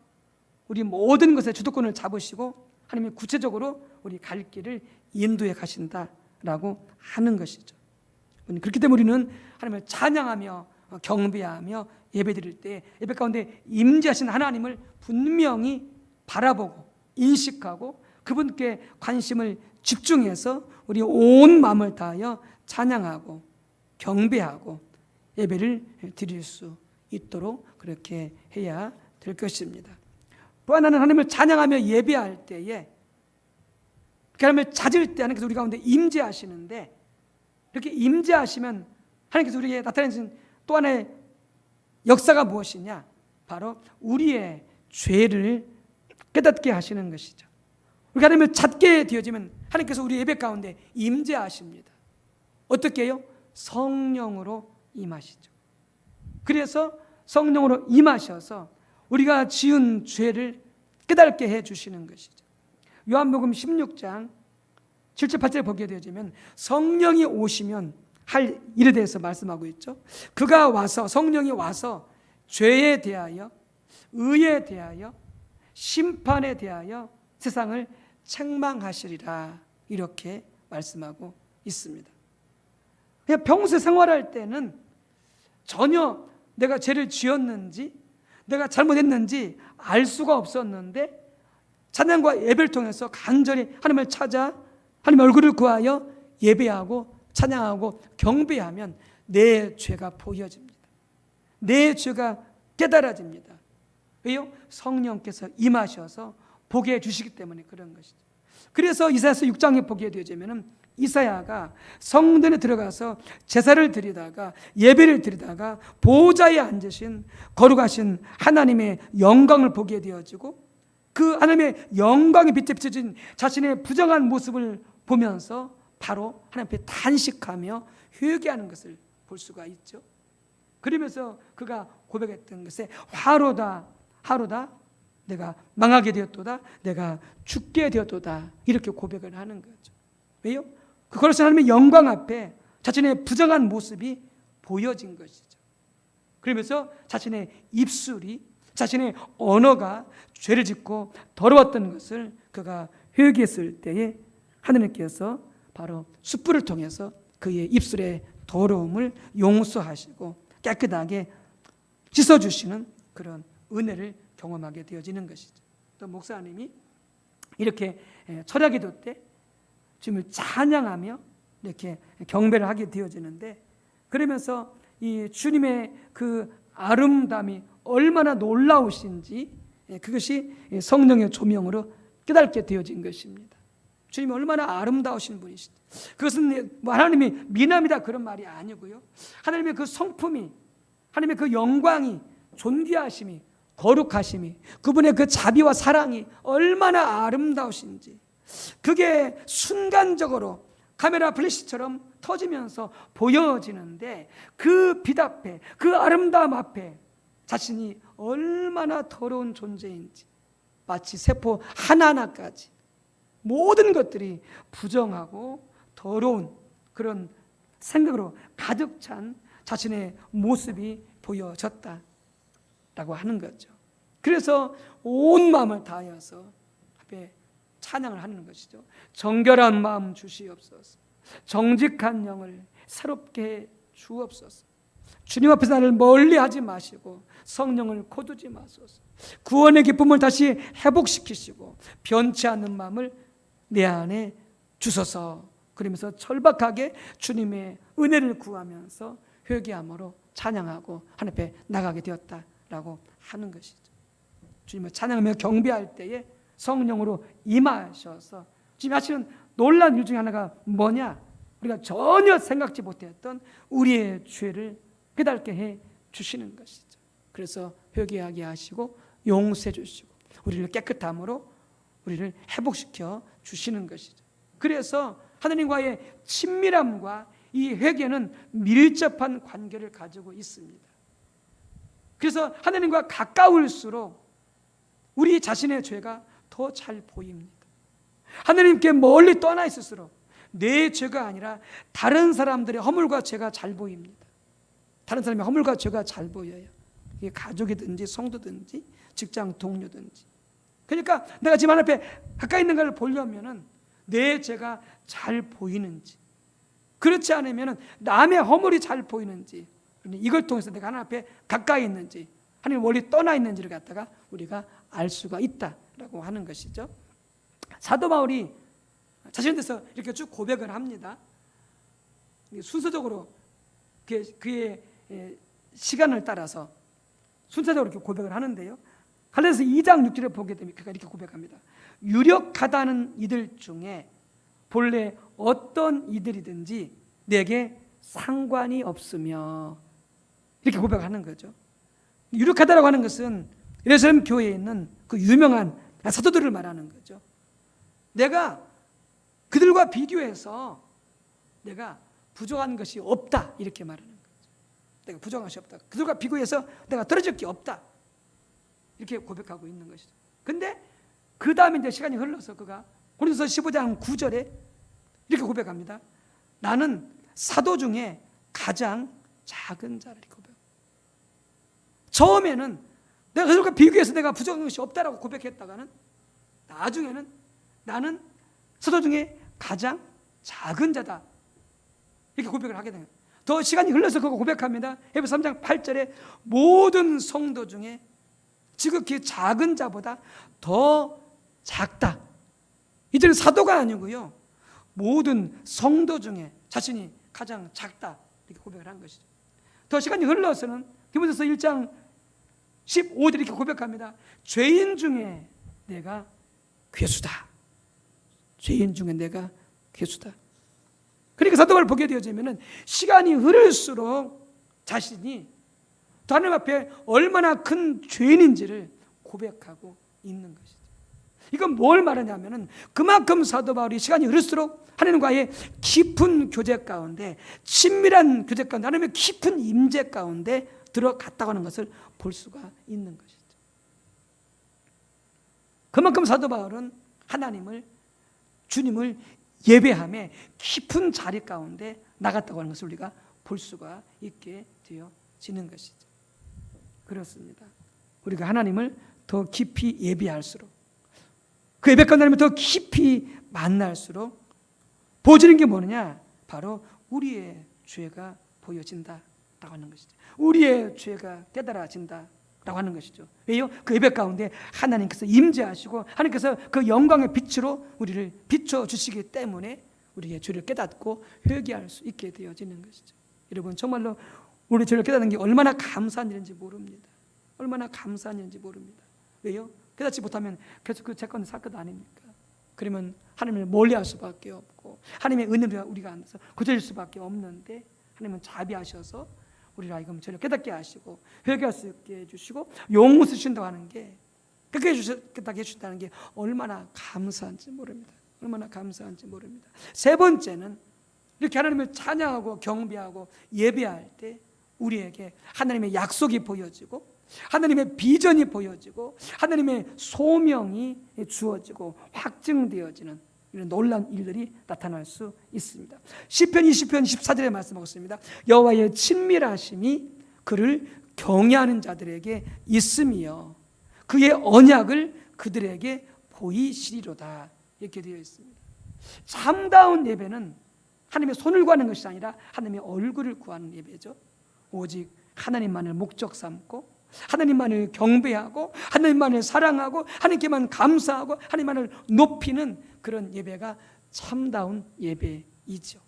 우리 모든 것에 주도권을 잡으시고 하나님이 구체적으로 우리 갈 길을 인도해 가신다라고 하는 것이죠. 그렇기 때문에 우리는 하나님을 찬양하며 경배하며 예배드릴 때 예배 가운데 임재하신 하나님을 분명히 바라보고 인식하고 그분께 관심을 집중해서 우리 온 마음을 다하여 찬양하고 경배하고 예배를 드릴 수 있도록 그렇게 해야 될 것입니다. 또 하나는 하나님을 찬양하며 예배할 때에, 하나님을 찾을 때 하나님께서 우리 가운데 임재하시는데, 이렇게 임재하시면 하나님께서 우리에게 나타내신 또 하나의 역사가 무엇이냐? 바로 우리의 죄를 깨닫게 하시는 것이죠. 우리가 하나님을 찾게 되어지면 하나님께서 우리 예배 가운데 임재하십니다. 어떻게 해요? 성령으로 임하시죠. 그래서 성령으로 임하셔서 우리가 지은 죄를 깨닫게 해주시는 것이죠. 요한복음 16장 7절 8절에 보게 되어지면 성령이 오시면 할 일에 대해서 말씀하고 있죠. 그가 와서, 성령이 와서 죄에 대하여, 의에 대하여, 심판에 대하여 세상을 책망하시리라, 이렇게 말씀하고 있습니다. 그냥 평소에 생활할 때는 전혀 내가 죄를 지었는지 내가 잘못했는지 알 수가 없었는데, 찬양과 예배를 통해서 간절히 하나님을 찾아 하나님의 얼굴을 구하여 예배하고 찬양하고 경배하면 내 죄가 보여집니다. 내 죄가 깨달아집니다. 왜요? 성령께서 임하셔서 보게 해주시기 때문에 그런 것이죠. 그래서 이사야서 6장에 보게 되어지면 이사야가 성전에 들어가서 제사를 드리다가 예배를 드리다가 보좌에 앉으신 거룩하신 하나님의 영광을 보게 되어지고, 그 하나님의 영광이 빛에 비춰진 자신의 부정한 모습을 보면서 바로 하나님 앞에 단식하며 회개하는 것을 볼 수가 있죠. 그러면서 그가 고백했던 것에 화로다 하로다, 내가 망하게 되었도다, 내가 죽게 되었도다, 이렇게 고백을 하는 거죠. 왜요? 그 거룩한 하나님의 영광 앞에 자신의 부정한 모습이 보여진 것이죠. 그러면서 자신의 입술이, 자신의 언어가 죄를 짓고 더러웠던 것을 그가 회개했을 때에 하나님께서 바로 숯불을 통해서 그의 입술의 더러움을 용서하시고 깨끗하게 씻어주시는 그런 은혜를 경험하게 되어지는 것이죠. 또 목사님이 이렇게 철야기도 때 주님을 찬양하며 이렇게 경배를 하게 되어지는데, 그러면서 이 주님의 그 아름다움이 얼마나 놀라우신지 그것이 성령의 조명으로 깨닫게 되어진 것입니다. 주님이 얼마나 아름다우신 분이시죠. 그것은 하나님이 미남이다 그런 말이 아니고요, 하나님의 그 성품이, 하나님의 그 영광이, 존귀하심이, 거룩하심이, 그분의 그 자비와 사랑이 얼마나 아름다우신지, 그게 순간적으로 카메라 플래시처럼 터지면서 보여지는데, 그 빛 앞에, 그 아름다움 앞에 자신이 얼마나 더러운 존재인지, 마치 세포 하나하나까지 모든 것들이 부정하고 더러운 그런 생각으로 가득 찬 자신의 모습이 보여졌다라고 하는 거죠. 그래서 온 마음을 다하여서 앞에 찬양을 하는 것이죠. 정결한 마음 주시옵소서, 정직한 영을 새롭게 해 주옵소서. 주님 앞에서 나를 멀리하지 마시고 성령을 거두지 마소서. 구원의 기쁨을 다시 회복시키시고 변치 않는 마음을 내 안에 주소서. 그러면서 절박하게 주님의 은혜를 구하면서 회개함으로 찬양하고 하나님 앞에 나가게 되었다라고 하는 것이죠. 주님을 찬양하며 경배할 때에 성령으로 임하셔서 지금 하시는 놀라운 일 중에 하나가 뭐냐? 우리가 전혀 생각지 못했던 우리의 죄를 깨닫게 해 주시는 것이죠. 그래서 회개하게 하시고 용서해 주시고 우리를 깨끗함으로 우리를 회복시켜 주시는 것이죠. 그래서 하나님과의 친밀함과 이 회개는 밀접한 관계를 가지고 있습니다. 그래서 하나님과 가까울수록 우리 자신의 죄가 더 잘 보입니다. 하나님께 멀리 떠나 있을수록 내 죄가 아니라 다른 사람들의 허물과 죄가 잘 보입니다. 다른 사람의 허물과 죄가 잘 보여요. 이게 가족이든지 성도든지 직장 동료든지. 그러니까 내가 지금 하나님 앞에 가까이 있는 걸 보려면은 내 죄가 잘 보이는지, 그렇지 않으면 남의 허물이 잘 보이는지, 이걸 통해서 내가 하나님 앞에 가까이 있는지, 하나님 멀리 떠나 있는지를 갖다가 우리가 알 수가 있다라고 하는 것이죠. 사도 바울이 자신에 대해서 이렇게 쭉 고백을 합니다. 순서적으로 그의 시간을 따라서 순서적으로 이렇게 고백을 하는데요. 갈라디아서 2장 6절에 보게 되면 그가 이렇게 고백합니다. 유력하다는 이들 중에 본래 어떤 이들이든지 내게 상관이 없으며, 이렇게 고백하는 거죠. 유력하다라고 하는 것은 예루살렘 교회에 있는 그 유명한 사도들을 말하는 거죠. 내가 그들과 비교해서 내가 부족한 것이 없다, 이렇게 말하는 거죠. 내가 부족한 것이 없다. 그들과 비교해서 내가 떨어질 게 없다, 이렇게 고백하고 있는 것이죠. 근데 그 다음에 이제 시간이 흘러서 그가 고린도서 15장 9절에 이렇게 고백합니다. 나는 사도 중에 가장 작은 자를 고백. 처음에는 내가 그들과 비교해서 내가 부족한 것이 없다라고 고백했다가는 나중에는 나는 사도 중에 가장 작은 자다, 이렇게 고백을 하게 됩니다. 더 시간이 흘러서 그거 고백합니다. 에베소 3장 8절에 모든 성도 중에 지극히 작은 자보다 더 작다. 이제는 사도가 아니고요, 모든 성도 중에 자신이 가장 작다, 이렇게 고백을 한 것이죠. 더 시간이 흘러서는 디모데서 1장 15절 이렇게 고백합니다. 죄인 중에 내가 괴수다. 죄인 중에 내가 괴수다. 그러니까 사도 바울을 보게 되어지면 시간이 흐를수록 자신이 하나님 앞에 얼마나 큰 죄인인지를 고백하고 있는 것이죠. 이건 뭘 말하냐면은 그만큼 사도 바울이 시간이 흐를수록 하나님과의 깊은 교제 가운데, 친밀한 교제 가운데, 하나님의 깊은 임재 가운데 들어갔다고 하는 것을 볼 수가 있는 것이죠. 그만큼 사도 바울은 하나님을, 주님을 예배함에 깊은 자리 가운데 나갔다고 하는 것을 우리가 볼 수가 있게 되어지는 것이죠. 그렇습니다. 우리가 하나님을 더 깊이 예배할수록, 그 예배 가운데 하나님을 더 깊이 만날수록 보여지는 게 뭐냐? 바로 우리의 죄가 보여진다라고 하는 것이죠. 우리의 죄가 깨달아진다라고 하는 것이죠. 왜요? 그 예배 가운데 하나님께서 임재하시고 하나님께서 그 영광의 빛으로 우리를 비춰주시기 때문에 우리의 죄를 깨닫고 회개할 수 있게 되어지는 것이죠. 여러분, 정말로 우리 죄를 깨닫는 게 얼마나 감사한 일인지 모릅니다. 얼마나 감사한 일인지 모릅니다. 왜요? 깨닫지 못하면 계속 그 죄건 사건 아닙니까? 그러면 하나님을 멀리할 수밖에 없고 하나님의 은혜를 우리가 안 돼서 고쳐질 수밖에 없는데, 하나님은 자비하셔서 우리를 하여금 죄를 깨닫게 하시고 회개할 수 있게 해주시고 용서 주신다고 하는 게, 깨닫게 해주신다는 게 얼마나 감사한지 모릅니다. 얼마나 감사한지 모릅니다. 세 번째는 이렇게 하나님을 찬양하고 경배하고 예배할 때 우리에게 하나님의 약속이 보여지고 하나님의 비전이 보여지고 하나님의 소명이 주어지고 확증되어지는 이런 놀라운 일들이 나타날 수 있습니다. 시편 20편 14절에 말씀하고 있습니다. 여호와의 친밀하심이 그를 경외하는 자들에게 있으며 그의 언약을 그들에게 보이시리로다, 이렇게 되어 있습니다. 참다운 예배는 하나님의 손을 구하는 것이 아니라 하나님의 얼굴을 구하는 예배죠. 오직 하나님만을 목적 삼고 하나님만을 경배하고 하나님만을 사랑하고 하나님께만 감사하고 하나님만을 높이는 그런 예배가 참다운 예배이죠.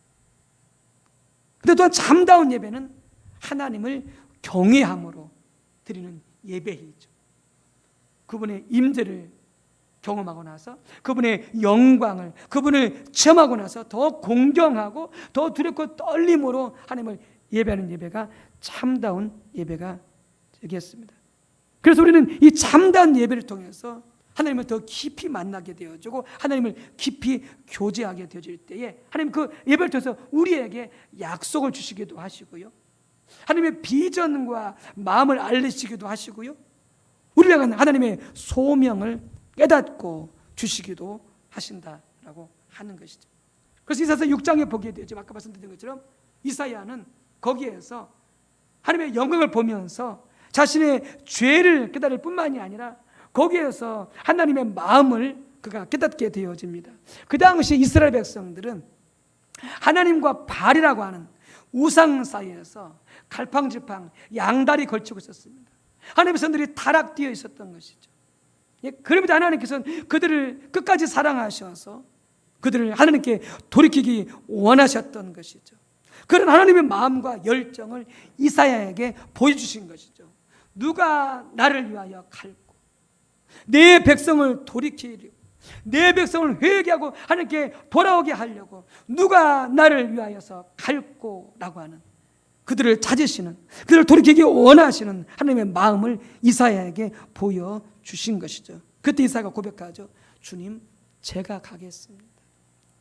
근데 또한 참다운 예배는 하나님을 경외함으로 드리는 예배이죠. 그분의 임재를 경험하고 나서 그분의 영광을, 그분을 체험하고 나서 더 공경하고 더 두렵고 떨림으로 하나님을 예배하는 예배가 참다운 예배가 되겠습니다. 그래서 우리는 이 참다운 예배를 통해서 하나님을 더 깊이 만나게 되어지고 하나님을 깊이 교제하게 되어질 때에 하나님 그 예배를 통해서 우리에게 약속을 주시기도 하시고요, 하나님의 비전과 마음을 알리시기도 하시고요, 우리를 향한 하나님의 소명을 깨닫고 주시기도 하신다라고 하는 것이죠. 그래서 이사야 6장에 보게 되죠. 아까 말씀드린 것처럼 이사야는 거기에서 하나님의 영광을 보면서 자신의 죄를 깨달을 뿐만이 아니라 거기에서 하나님의 마음을 그가 깨닫게 되어집니다. 그 당시 이스라엘 백성들은 하나님과 바알이라고 하는 우상 사이에서 갈팡질팡 양다리 걸치고 있었습니다. 하나님의 선들이 타락되어 있었던 것이죠. 그럼에도 하나님께서는 그들을 끝까지 사랑하셔서 그들을 하나님께 돌이키기 원하셨던 것이죠. 그런 하나님의 마음과 열정을 이사야에게 보여주신 것이죠. 누가 나를 위하여 갈고 내 백성을 돌이키려고, 내 백성을 회개하고 하나님께 돌아오게 하려고 누가 나를 위하여서 갈고 라고 하는, 그들을 찾으시는, 그들을 돌이키기 원하시는 하나님의 마음을 이사야에게 보여주신 것이죠. 그때 이사야가 고백하죠. 주님, 제가 가겠습니다.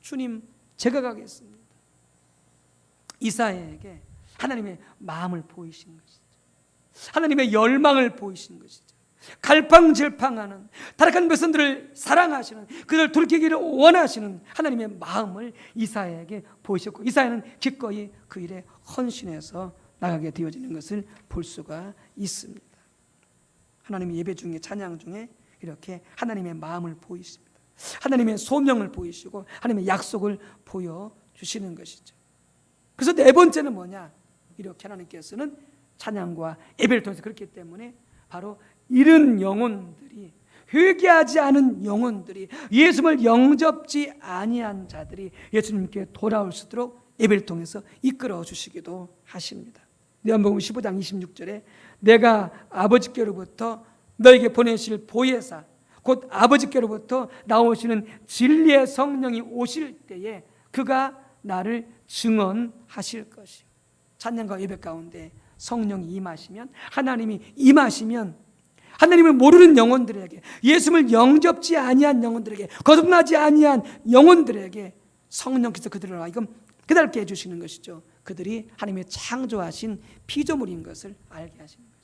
주님, 제가 가겠습니다. 이사야에게 하나님의 마음을 보이신 것이죠. 하나님의 열망을 보이신 것이죠. 갈팡질팡하는 타락한 백성들을 사랑하시는, 그들을 돌이키기를 원하시는 하나님의 마음을 이사야에게 보이셨고, 이사야는 기꺼이 그 일에 헌신해서 나가게 되어지는 것을 볼 수가 있습니다. 하나님의 예배 중에, 찬양 중에 이렇게 하나님의 마음을 보이십니다. 하나님의 소명을 보이시고 하나님의 약속을 보여주시는 것이죠. 그래서 네 번째는 뭐냐? 이렇게 하나님께서는 찬양과 예배를 통해서 그렇기 때문에 바로 이른 영혼들이, 회개하지 않은 영혼들이, 예수님을 영접지 아니한 자들이 예수님께 돌아올 수 있도록 예배를 통해서 이끌어 주시기도 하십니다. 요한복음 15장 26절에 내가 아버지께로부터 너에게 보내실 보혜사 곧 아버지께로부터 나오시는 진리의 성령이 오실 때에 그가 나를 증언하실 것이요. 찬양과 예배 가운데 성령이 임하시면, 하나님이 임하시면 하나님을 모르는 영혼들에게, 예수님을 영접지 아니한 영혼들에게, 거듭나지 아니한 영혼들에게 성령께서 그들을 하여금 깨닫게 해주시는 것이죠. 그들이 하나님의 창조하신 피조물인 것을 알게 하시는 것이죠.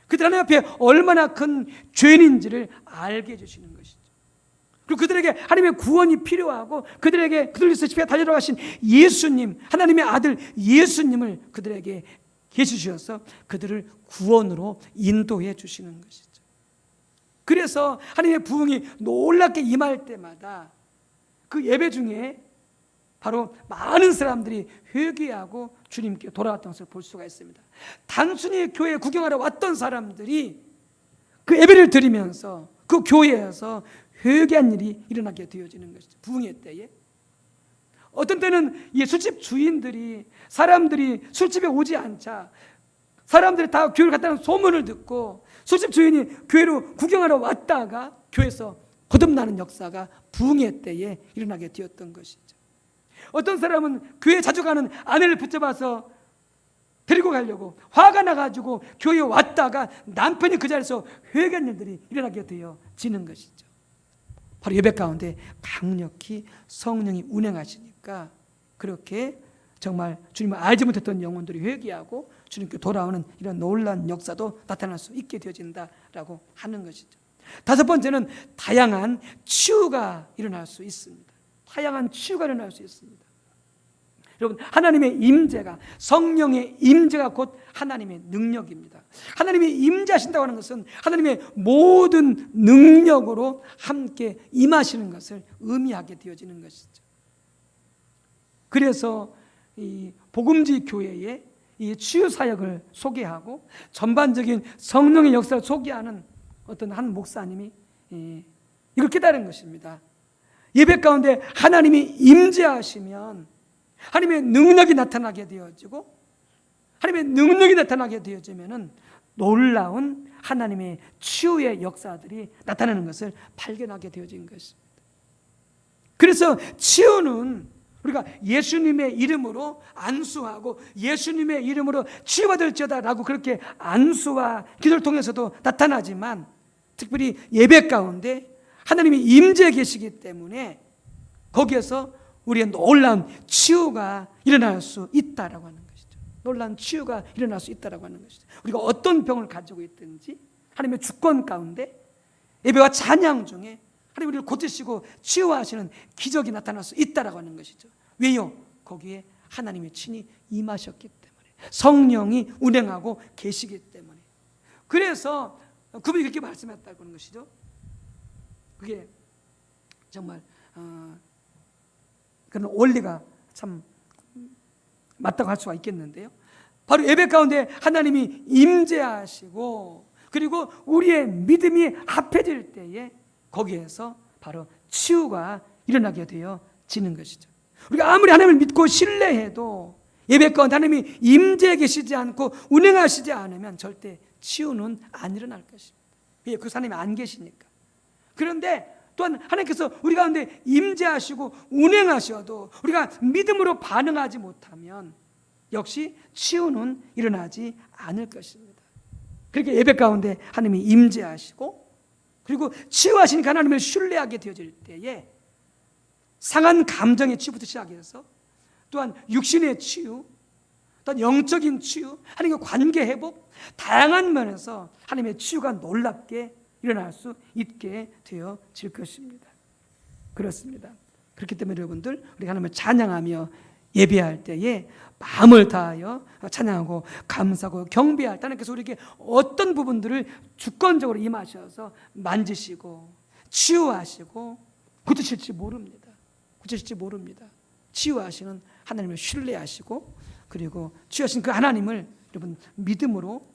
그들 하나님 앞에 얼마나 큰 죄인인지를 알게 해주시는 것이죠. 그리고 그들에게 하나님의 구원이 필요하고 그들에게 그들 위해서 집에 달려가신 예수님, 하나님의 아들 예수님을 그들에게 해주셔서 그들을 구원으로 인도해 주시는 것이죠. 그래서 하나님의 부흥이 놀랍게 임할 때마다 그 예배 중에 바로 많은 사람들이 회개하고 주님께 돌아왔던 것을 볼 수가 있습니다. 단순히 교회에 구경하러 왔던 사람들이 그 예배를 드리면서 그 교회에서 회개한 일이 일어나게 되어지는 것이죠. 부흥의 때에 어떤 때는 이 술집 주인들이, 사람들이 술집에 오지 않자 사람들이 다 교회를 갔다는 소문을 듣고 술집 주인이 교회로 구경하러 왔다가 교회에서 거듭나는 역사가 부흥의 때에 일어나게 되었던 것이죠. 어떤 사람은 교회 자주 가는 아내를 붙잡아서 데리고 가려고 화가 나가지고 교회에 왔다가 남편이 그 자리에서 회개한 일들이 일어나게 되어지는 것이죠. 바로 예배 가운데 강력히 성령이 운행하시니까 그렇게 정말 주님을 알지 못했던 영혼들이 회개하고 주님께 돌아오는 이런 놀라운 역사도 나타날 수 있게 되어진다라고 하는 것이죠. 다섯 번째는 다양한 치유가 일어날 수 있습니다. 다양한 치유가 일어날 수 있습니다. 여러분, 하나님의 임재가, 성령의 임재가 곧 하나님의 능력입니다. 하나님이 임재하신다고 하는 것은 하나님의 모든 능력으로 함께 임하시는 것을 의미하게 되어지는 것이죠. 그래서 이 복음지 교회의 이 치유 사역을 소개하고 전반적인 성령의 역사를 소개하는 어떤 한 목사님이 이걸 깨달은 것입니다. 예배 가운데 하나님이 임재하시면 하나님의 능력이 나타나게 되어지고 하나님의 능력이 나타나게 되어지면은 놀라운 하나님의 치유의 역사들이 나타나는 것을 발견하게 되어진 것입니다. 그래서 치유는 우리가 예수님의 이름으로 안수하고 예수님의 이름으로 치유받을지어다라고 그렇게 안수와 기도를 통해서도 나타나지만, 특별히 예배 가운데 하나님이 임재해 계시기 때문에 거기에서 우리의 놀라운 치유가 일어날 수 있다라고 하는 것이죠. 놀라운 치유가 일어날 수 있다라고 하는 것이죠. 우리가 어떤 병을 가지고 있든지 하나님의 주권 가운데 예배와 찬양 중에 하나님 우리를 고치시고 치유하시는 기적이 나타날 수 있다라고 하는 것이죠. 왜요? 거기에 하나님의 친히 임하셨기 때문에, 성령이 운행하고 계시기 때문에. 그래서 그분이 그렇게 말씀했다고 하는 것이죠. 그게 정말 그런 원리가 참 맞다고 할 수가 있겠는데요. 바로 예배 가운데 하나님이 임재하시고 그리고 우리의 믿음이 합해질 때에 거기에서 바로 치유가 일어나게 되어지는 것이죠. 우리가 아무리 하나님을 믿고 신뢰해도 예배 가운데 하나님이 임재해 계시지 않고 운행하시지 않으면 절대 치유는 안 일어날 것입니다. 왜? 그 하나님이 안 계시니까. 그런데 또한 하나님께서 우리 가운데 임재하시고 운행하셔도 우리가 믿음으로 반응하지 못하면 역시 치유는 일어나지 않을 것입니다. 그렇게 예배 가운데 하나님이 임재하시고 그리고 치유하시니까 하나님을 신뢰하게 되어질 때에 상한 감정의 치유부터 시작해서 또한 육신의 치유, 또한 영적인 치유, 하나님과 관계 회복, 다양한 면에서 하나님의 치유가 놀랍게 일어날 수 있게 되어질 것입니다. 그렇습니다. 그렇기 때문에 여러분들 우리가 하나님을 찬양하며 예배할 때에 마음을 다하여 찬양하고 감사하고 경배할 때 하나님께서 우리에게 어떤 부분들을 주권적으로 임하셔서 만지시고 치유하시고 고치실지 모릅니다. 고치실지 모릅니다. 치유하시는 하나님을 신뢰하시고 그리고 치유하신 그 하나님을 여러분 믿음으로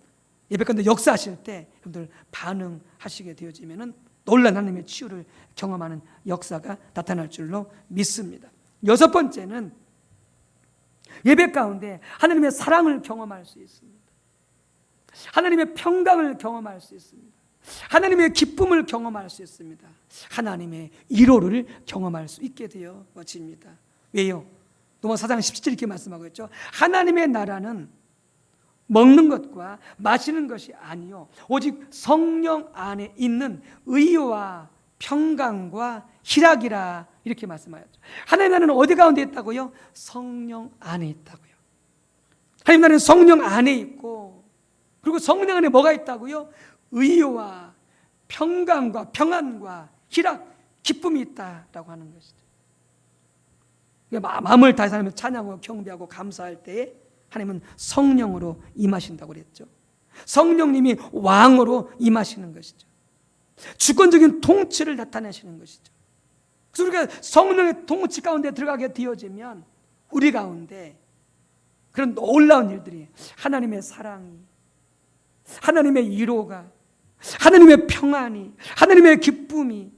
예배 가운데 역사하실 때 여러분들 반응하시게 되어지면은 놀란 하나님의 치유를 경험하는 역사가 나타날 줄로 믿습니다. 여섯 번째는 예배 가운데 하나님의 사랑을 경험할 수 있습니다. 하나님의 평강을 경험할 수 있습니다. 하나님의 기쁨을 경험할 수 있습니다. 하나님의 위로를 경험할 수 있게 되어집니다. 왜요? 로마 4장 17절 이렇게 말씀하고 있죠. 하나님의 나라는 먹는 것과 마시는 것이 아니요 오직 성령 안에 있는 의와 평강과 희락이라 이렇게 말씀하였죠. 하나님 나라는 어디 가운데 있다고요? 성령 안에 있다고요. 하나님 나라는 성령 안에 있고 그리고 성령 안에 뭐가 있다고요? 의와 평강과 평안과 희락, 기쁨이 있다라고 하는 것이죠. 마음을 다해서 하나님을 찬양하고 경배하고 감사할 때에 하나님은 성령으로 임하신다고 그랬죠. 성령님이 왕으로 임하시는 것이죠. 주권적인 통치를 나타내시는 것이죠. 그래서 우리가 성령의 통치 가운데 들어가게 되어지면 우리 가운데 그런 놀라운 일들이 하나님의 사랑이, 하나님의 위로가, 하나님의 평안이, 하나님의 기쁨이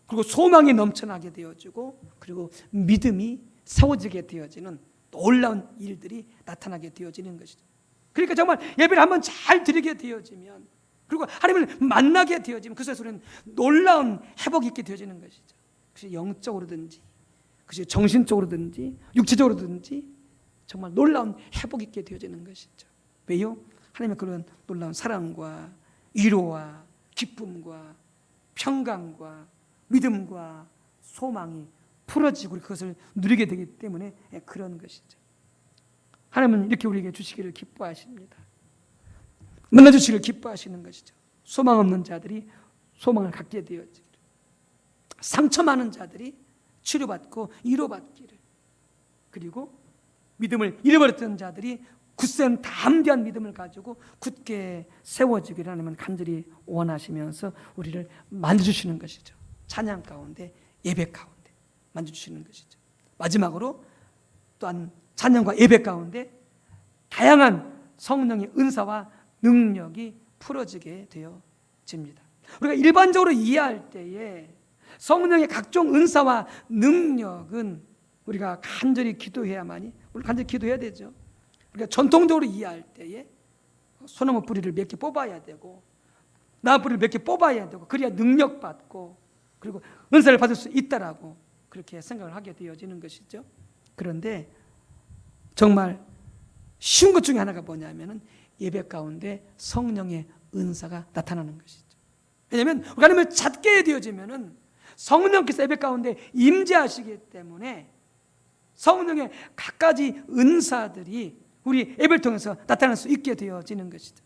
그리고 소망이 넘쳐나게 되어지고 그리고 믿음이 세워지게 되어지는 놀라운 일들이 나타나게 되어지는 것이죠. 그러니까 정말 예배를 한번 잘 드리게 되어지면 그리고 하나님을 만나게 되어지면 그 속에서 우리는 놀라운 회복이 있게 되어지는 것이죠. 그것이 영적으로든지 그것이 정신적으로든지 육체적으로든지 정말 놀라운 회복이 있게 되어지는 것이죠. 왜요? 하나님의 그런 놀라운 사랑과 위로와 기쁨과 평강과 믿음과 소망이 풀어지고 그것을 누리게 되기 때문에 그런 것이죠. 하나님은 이렇게 우리에게 주시기를 기뻐하십니다. 만나주시기를 기뻐하시는 것이죠. 소망 없는 자들이 소망을 갖게 되어지기를, 상처 많은 자들이 치료받고 위로받기를, 그리고 믿음을 잃어버렸던 자들이 굳센 담대한 믿음을 가지고 굳게 세워지기를 하나님은 간절히 원하시면서 우리를 만져주시는 것이죠. 찬양 가운데 예배 가운데 만져주시는 것이죠. 마지막으로 또한 찬양과 예배 가운데 다양한 성령의 은사와 능력이 풀어지게 되어집니다. 우리가 일반적으로 이해할 때에 성령의 각종 은사와 능력은 우리가 간절히 기도해야만이, 물론 간절히 기도해야 되죠. 우리가 전통적으로 이해할 때에 소나무 뿌리를 몇 개 뽑아야 되고 나무 뿌리를 몇 개 뽑아야 되고 그래야 능력받고 그리고 은사를 받을 수 있다라고 그렇게 생각을 하게 되어지는 것이죠. 그런데 정말 쉬운 것 중에 하나가 뭐냐면은 예배 가운데 성령의 은사가 나타나는 것이죠. 왜냐하면 우리가 하나님을 찾게 되어지면은 성령께서 예배 가운데 임재하시기 때문에 성령의 갖가지 은사들이 우리 예배를 통해서 나타날 수 있게 되어지는 것이죠.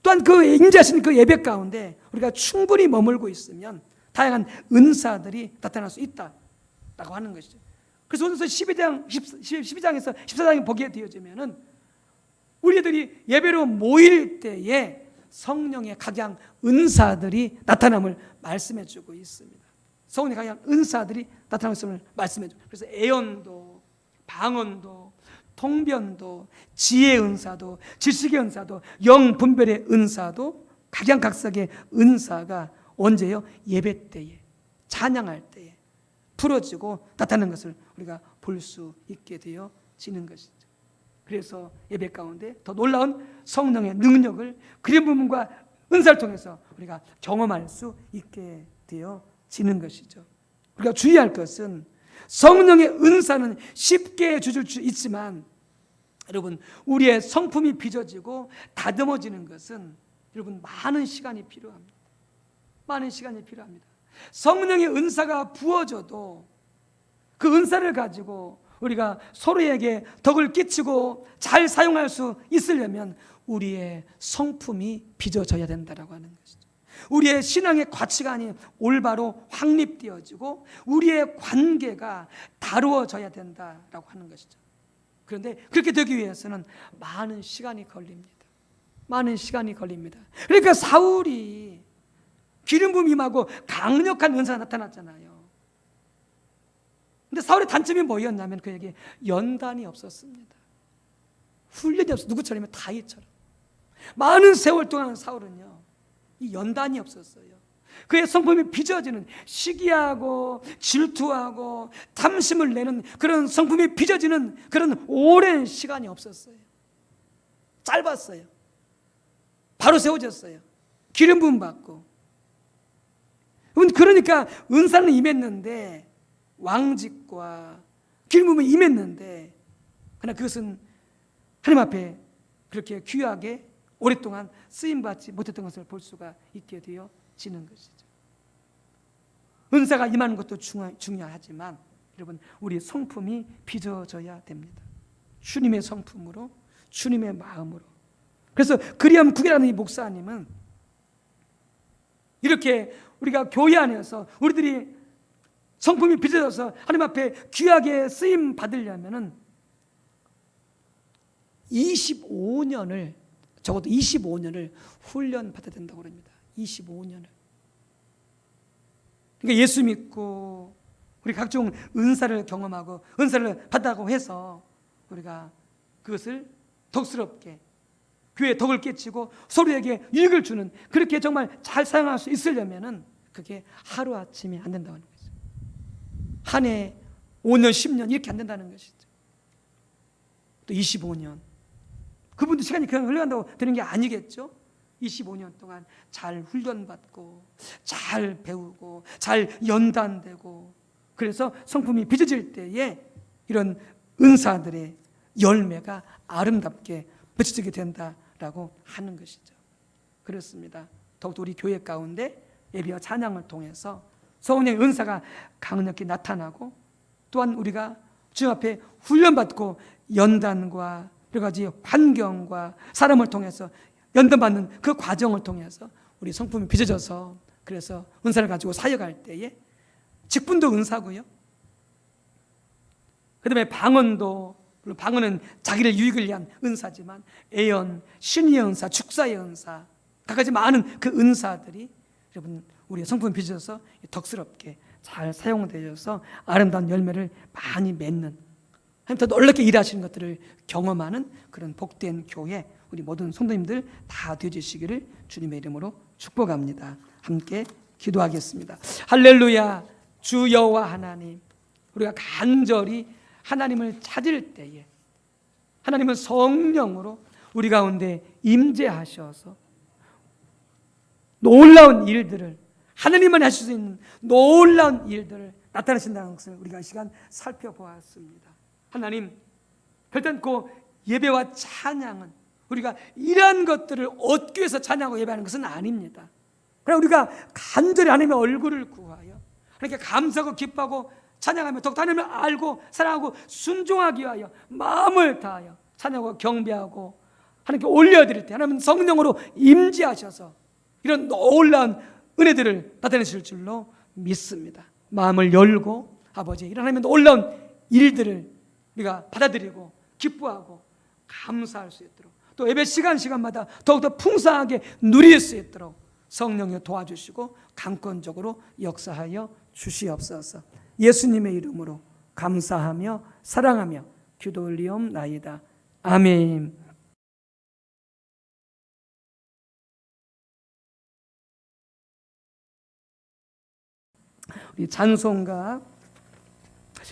또한 그 임재하신 그 예배 가운데 우리가 충분히 머물고 있으면 다양한 은사들이 나타날 수 있다라고 하는 것이죠. 그래서 오늘서 12장에서 14장에 보게 되어지면은 우리들이 예배로 모일 때에 성령의 각양 은사들이 나타남을 말씀해 주고 있습니다. 성령의 각양 은사들이 나타남을 말씀해 주고, 그래서 애언도, 방언도, 통변도, 지혜의 은사도, 지식의 은사도, 영 분별의 은사도, 각양각색의 은사가 언제요? 예배 때에, 찬양할 때에 풀어지고 나타나는 것을 우리가 볼 수 있게 되어지는 것이죠. 그래서 예배 가운데 더 놀라운 성령의 능력을 그런 부분과 은사를 통해서 우리가 경험할 수 있게 되어지는 것이죠. 우리가 주의할 것은 성령의 은사는 쉽게 주실 수 있지만 여러분 우리의 성품이 빚어지고 다듬어지는 것은 여러분 많은 시간이 필요합니다. 많은 시간이 필요합니다. 성령의 은사가 부어져도 그 은사를 가지고 우리가 서로에게 덕을 끼치고 잘 사용할 수 있으려면 우리의 성품이 빚어져야 된다라고 하는 것이죠. 우리의 신앙의 가치관이 올바로 확립되어지고 우리의 관계가 다루어져야 된다라고 하는 것이죠. 그런데 그렇게 되기 위해서는 많은 시간이 걸립니다. 많은 시간이 걸립니다. 그러니까 사울이 기름 부음 임하고 강력한 은사가 나타났잖아요. 근데 사울의 단점이 뭐였냐면 그에게 연단이 없었습니다. 훈련이 없었어요. 누구처럼요? 다윗처럼. 많은 세월 동안 사울은요, 이 연단이 없었어요. 그의 성품이 빚어지는, 시기하고 질투하고 탐심을 내는 그런 성품이 빚어지는 그런 오랜 시간이 없었어요. 짧았어요. 바로 세워졌어요. 기름 부음 받고. 그러니까 은사는 임했는데 왕직과 기름 부음이 임했는데 그러나 그것은 하나님 앞에 그렇게 귀하게 오랫동안 쓰임받지 못했던 것을 볼 수가 있게 되어지는 것이죠. 은사가 임하는 것도 중요하지만 여러분 우리 성품이 빚어져야 됩니다. 주님의 성품으로, 주님의 마음으로. 그래서 그리함 구계라는 이 목사님은 이렇게 우리가 교회 안에서 우리들이 성품이 빚어져서 하나님 앞에 귀하게 쓰임 받으려면은 25년을 적어도 25년을 훈련 받아야 된다고 합니다. 25년을. 그러니까 예수 믿고 우리 각종 은사를 경험하고 은사를 받다고 해서 우리가 그것을 덕스럽게 교회에 덕을 끼치고 서로에게 유익을 주는 그렇게 정말 잘 사용할 수 있으려면은 그게 하루아침에 안 된다고 하는 거죠. 한 해 5년 10년 이렇게 안 된다는 것이죠. 또 25년 그분도 시간이 그냥 흘러간다고 되는 게 아니겠죠. 25년 동안 잘 훈련받고 잘 배우고 잘 연단되고 그래서 성품이 빚어질 때에 이런 은사들의 열매가 아름답게 맺혀지게 된다라고 하는 것이죠. 그렇습니다. 더욱더 우리 교회 가운데 예배와 찬양을 통해서 성령의 은사가 강력히 나타나고 또한 우리가 주님 앞에 훈련받고 연단과 여러 가지 환경과 사람을 통해서 연단받는 그 과정을 통해서 우리 성품이 빚어져서 그래서 은사를 가지고 사역할 때에 직분도 은사고요. 그 다음에 방언도, 물론 방언은 자기를 유익을 위한 은사지만 애언, 신의의 은사, 축사의 은사 각가지 많은 그 은사들이 여러분 우리의 성품이 빚어져서 덕스럽게 잘 사용되어서 아름다운 열매를 많이 맺는 하나님 더 놀랍게 일하시는 것들을 경험하는 그런 복된 교회 우리 모든 성도님들 다 되어주시기를 주님의 이름으로 축복합니다. 함께 기도하겠습니다. 할렐루야. 주 여호와 하나님, 우리가 간절히 하나님을 찾을 때에 하나님은 성령으로 우리 가운데 임재하셔서 놀라운 일들을, 하나님만 하실 수 있는 놀라운 일들을 나타내신다는 것을 우리가 이 시간 살펴보았습니다. 하나님, 결단코 예배와 찬양은 우리가 이러한 것들을 얻기 위해서 찬양하고 예배하는 것은 아닙니다. 그러나 우리가 간절히 하나님의 얼굴을 구하여 하나님께 감사하고 기뻐하고 찬양하며 더욱 하나님을 알고 사랑하고 순종하기 위하여 마음을 다하여 찬양하고 경배하고 하나님께 올려드릴 때 하나님은 성령으로 임재하셔서 이런 놀라운 은혜들을 나타내실 줄로 믿습니다. 마음을 열고 아버지, 이런 하나님의 놀라운 일들을 우리가 받아들이고 기뻐하고 감사할 수 있도록, 또 예배 시간마다 더욱더 풍성하게 누릴 수 있도록 성령이 도와주시고 강권적으로 역사하여 주시옵소서. 예수님의 이름으로 감사하며 사랑하며 기도 올리옵나이다. 아멘. 우리 찬송가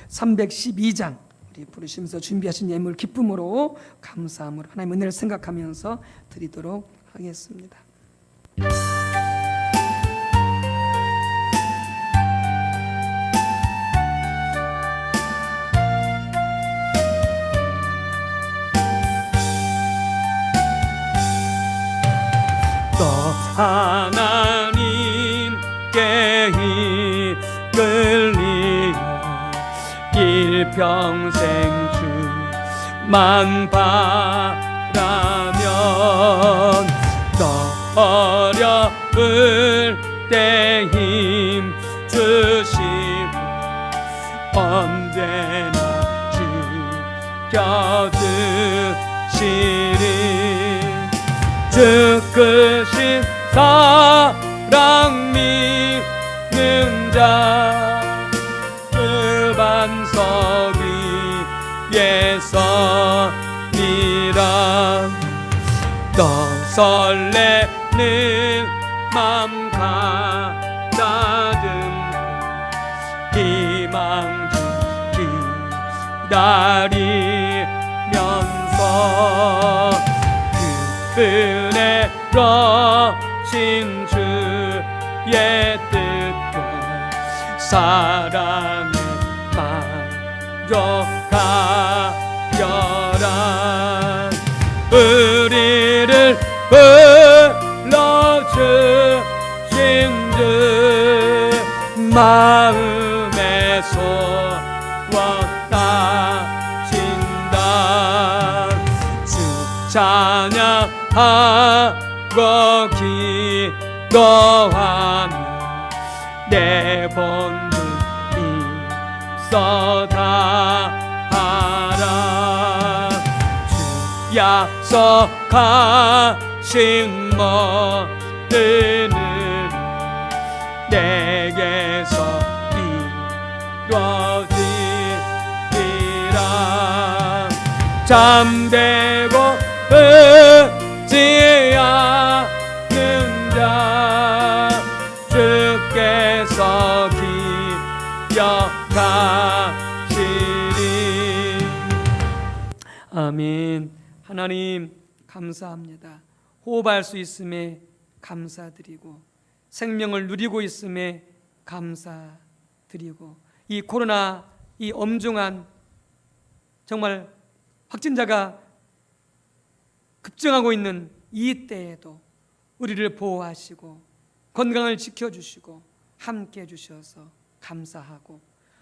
312장 우리 부르시면서 준비하신 예물 기쁨으로 감사함으로 하나님의 은혜를 생각하면서 드리도록 하겠습니다. 또 하나님께 이끌리어 일평생 주만 바라면 또 어려울 때 힘 주시고 언제나 지켜주시리. 주 크신 사랑 믿는 자 그 반석 위에 서리라. 또 설레는 맘 가다듬 희망 기다리면서 은혜로신 주의 뜻과 사랑을 만족하여라. 우리를 불러주신 주 마음에 소원하신다. 주 찬양하고 기도하며 내 본분 입서다하라. 주 약속하신 모든 내게서 이루어지리라. 잠되고 듣지 않는 자 주께서 기억하시리. 아멘. 하나님 감사합니다. 호흡할 수 있음에 감사드리고 생명을 누리고 있음에 감사드리고 이 코로나 이 엄중한 정말 확진자가 급증하고 있는 이 때에도 우리를 보호하시고 건강을 지켜주시고 함께 해주셔서 감사하고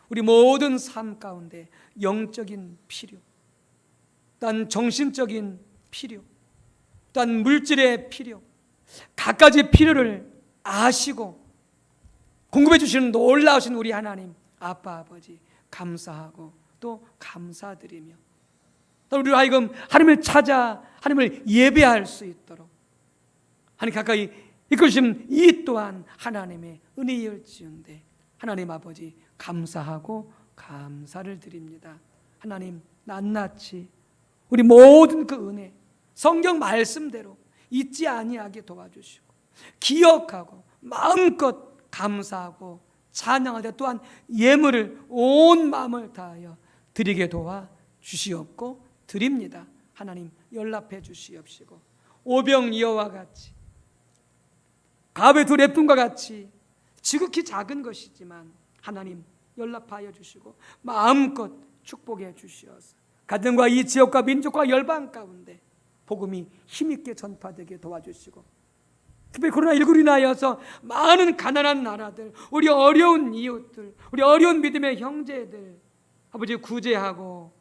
우리 모든 삶 가운데 영적인 필요, 또한 정신적인 필요, 또한 물질의 필요, 갖가지 필요를 아시고 공급해 주시는 놀라우신 우리 하나님 아빠 아버지 감사하고 또 감사드리며 또 우리로 하여금 하나님을 찾아 하나님을 예배할 수 있도록 하나님 가까이 이끌으시는 이 또한 하나님의 은혜일지언데 하나님 아버지 감사하고 감사를 드립니다. 하나님 낱낱이 우리 모든 그 은혜 성경 말씀대로 잊지 아니하게 도와주시고 기억하고 마음껏 감사하고 찬양할 때 또한 예물을 온 마음을 다하여 드리게 도와 주시옵고 드립니다. 하나님 연락해 주시옵시고 오병이어와 같이 갑의 두 랩품과 같이 지극히 작은 것이지만 하나님 연락하여 주시고 마음껏 축복해 주시어서 가정과 이 지역과 민족과 열방 가운데 복음이 힘있게 전파되게 도와주시고 특별히 코로나19로 인하여서 많은 가난한 나라들, 우리 어려운 이웃들, 우리 어려운 믿음의 형제들 아버지 구제하고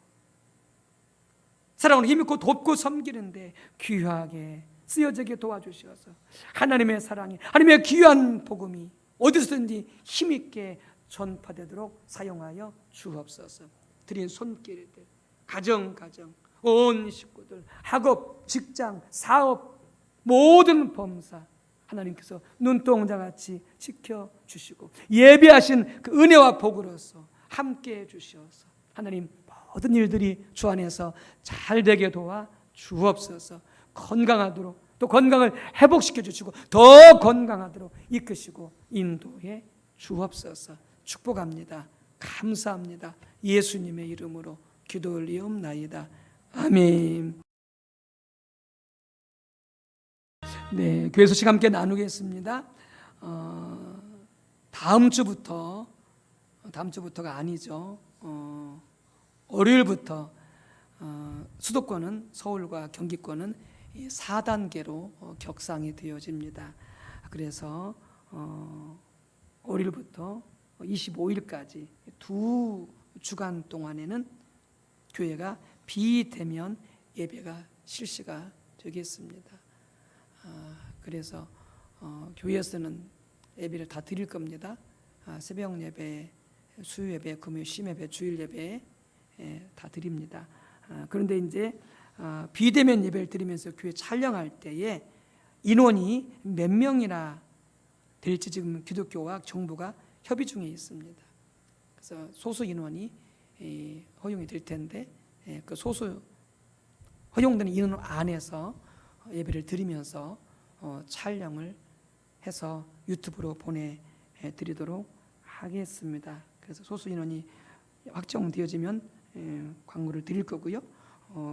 사랑으로 힘있고 돕고 섬기는데 귀하게 쓰여지게 도와주셔서 하나님의 사랑이, 하나님의 귀한 복음이 어디서든지 힘있게 전파되도록 사용하여 주옵소서. 드린 손길들, 가정, 온 식구들, 학업, 직장, 사업, 모든 범사 하나님께서 눈동자같이 지켜주시고 예비하신 그 은혜와 복으로서 함께해 주셔서 하나님 모든 일들이 주 안에서 잘 되게 도와 주옵소서. 건강하도록 또 건강을 회복시켜 주시고 더 건강하도록 이끄시고 인도해 주옵소서. 축복합니다. 감사합니다. 예수님의 이름으로 기도 올리옵나이다. 아멘. 네, 교회 소식 함께 나누겠습니다. 다음 주부터가 아니죠. 월요일부터 수도권은 서울과 경기권은 4단계로 격상이 되어집니다. 그래서 월요일부터 25일까지 두 주간 동안에는 교회가 비대면 예배가 실시가 되겠습니다. 그래서 교회에서는 예배를 다 드릴 겁니다. 새벽 예배, 수요 예배, 금요 심예배, 주일 예배 다 드립니다. 그런데 이제 비대면 예배를 드리면서 교회 촬영할 때에 인원이 몇 명이나 될지 지금 기독교와 정부가 협의 중에 있습니다. 그래서 소수 인원이 허용이 될 텐데 그 소수 허용되는 인원 안에서 예배를 드리면서 촬영을 해서 유튜브로 보내드리도록 하겠습니다. 그래서 소수 인원이 확정되어지면 광고를 드릴 거고요.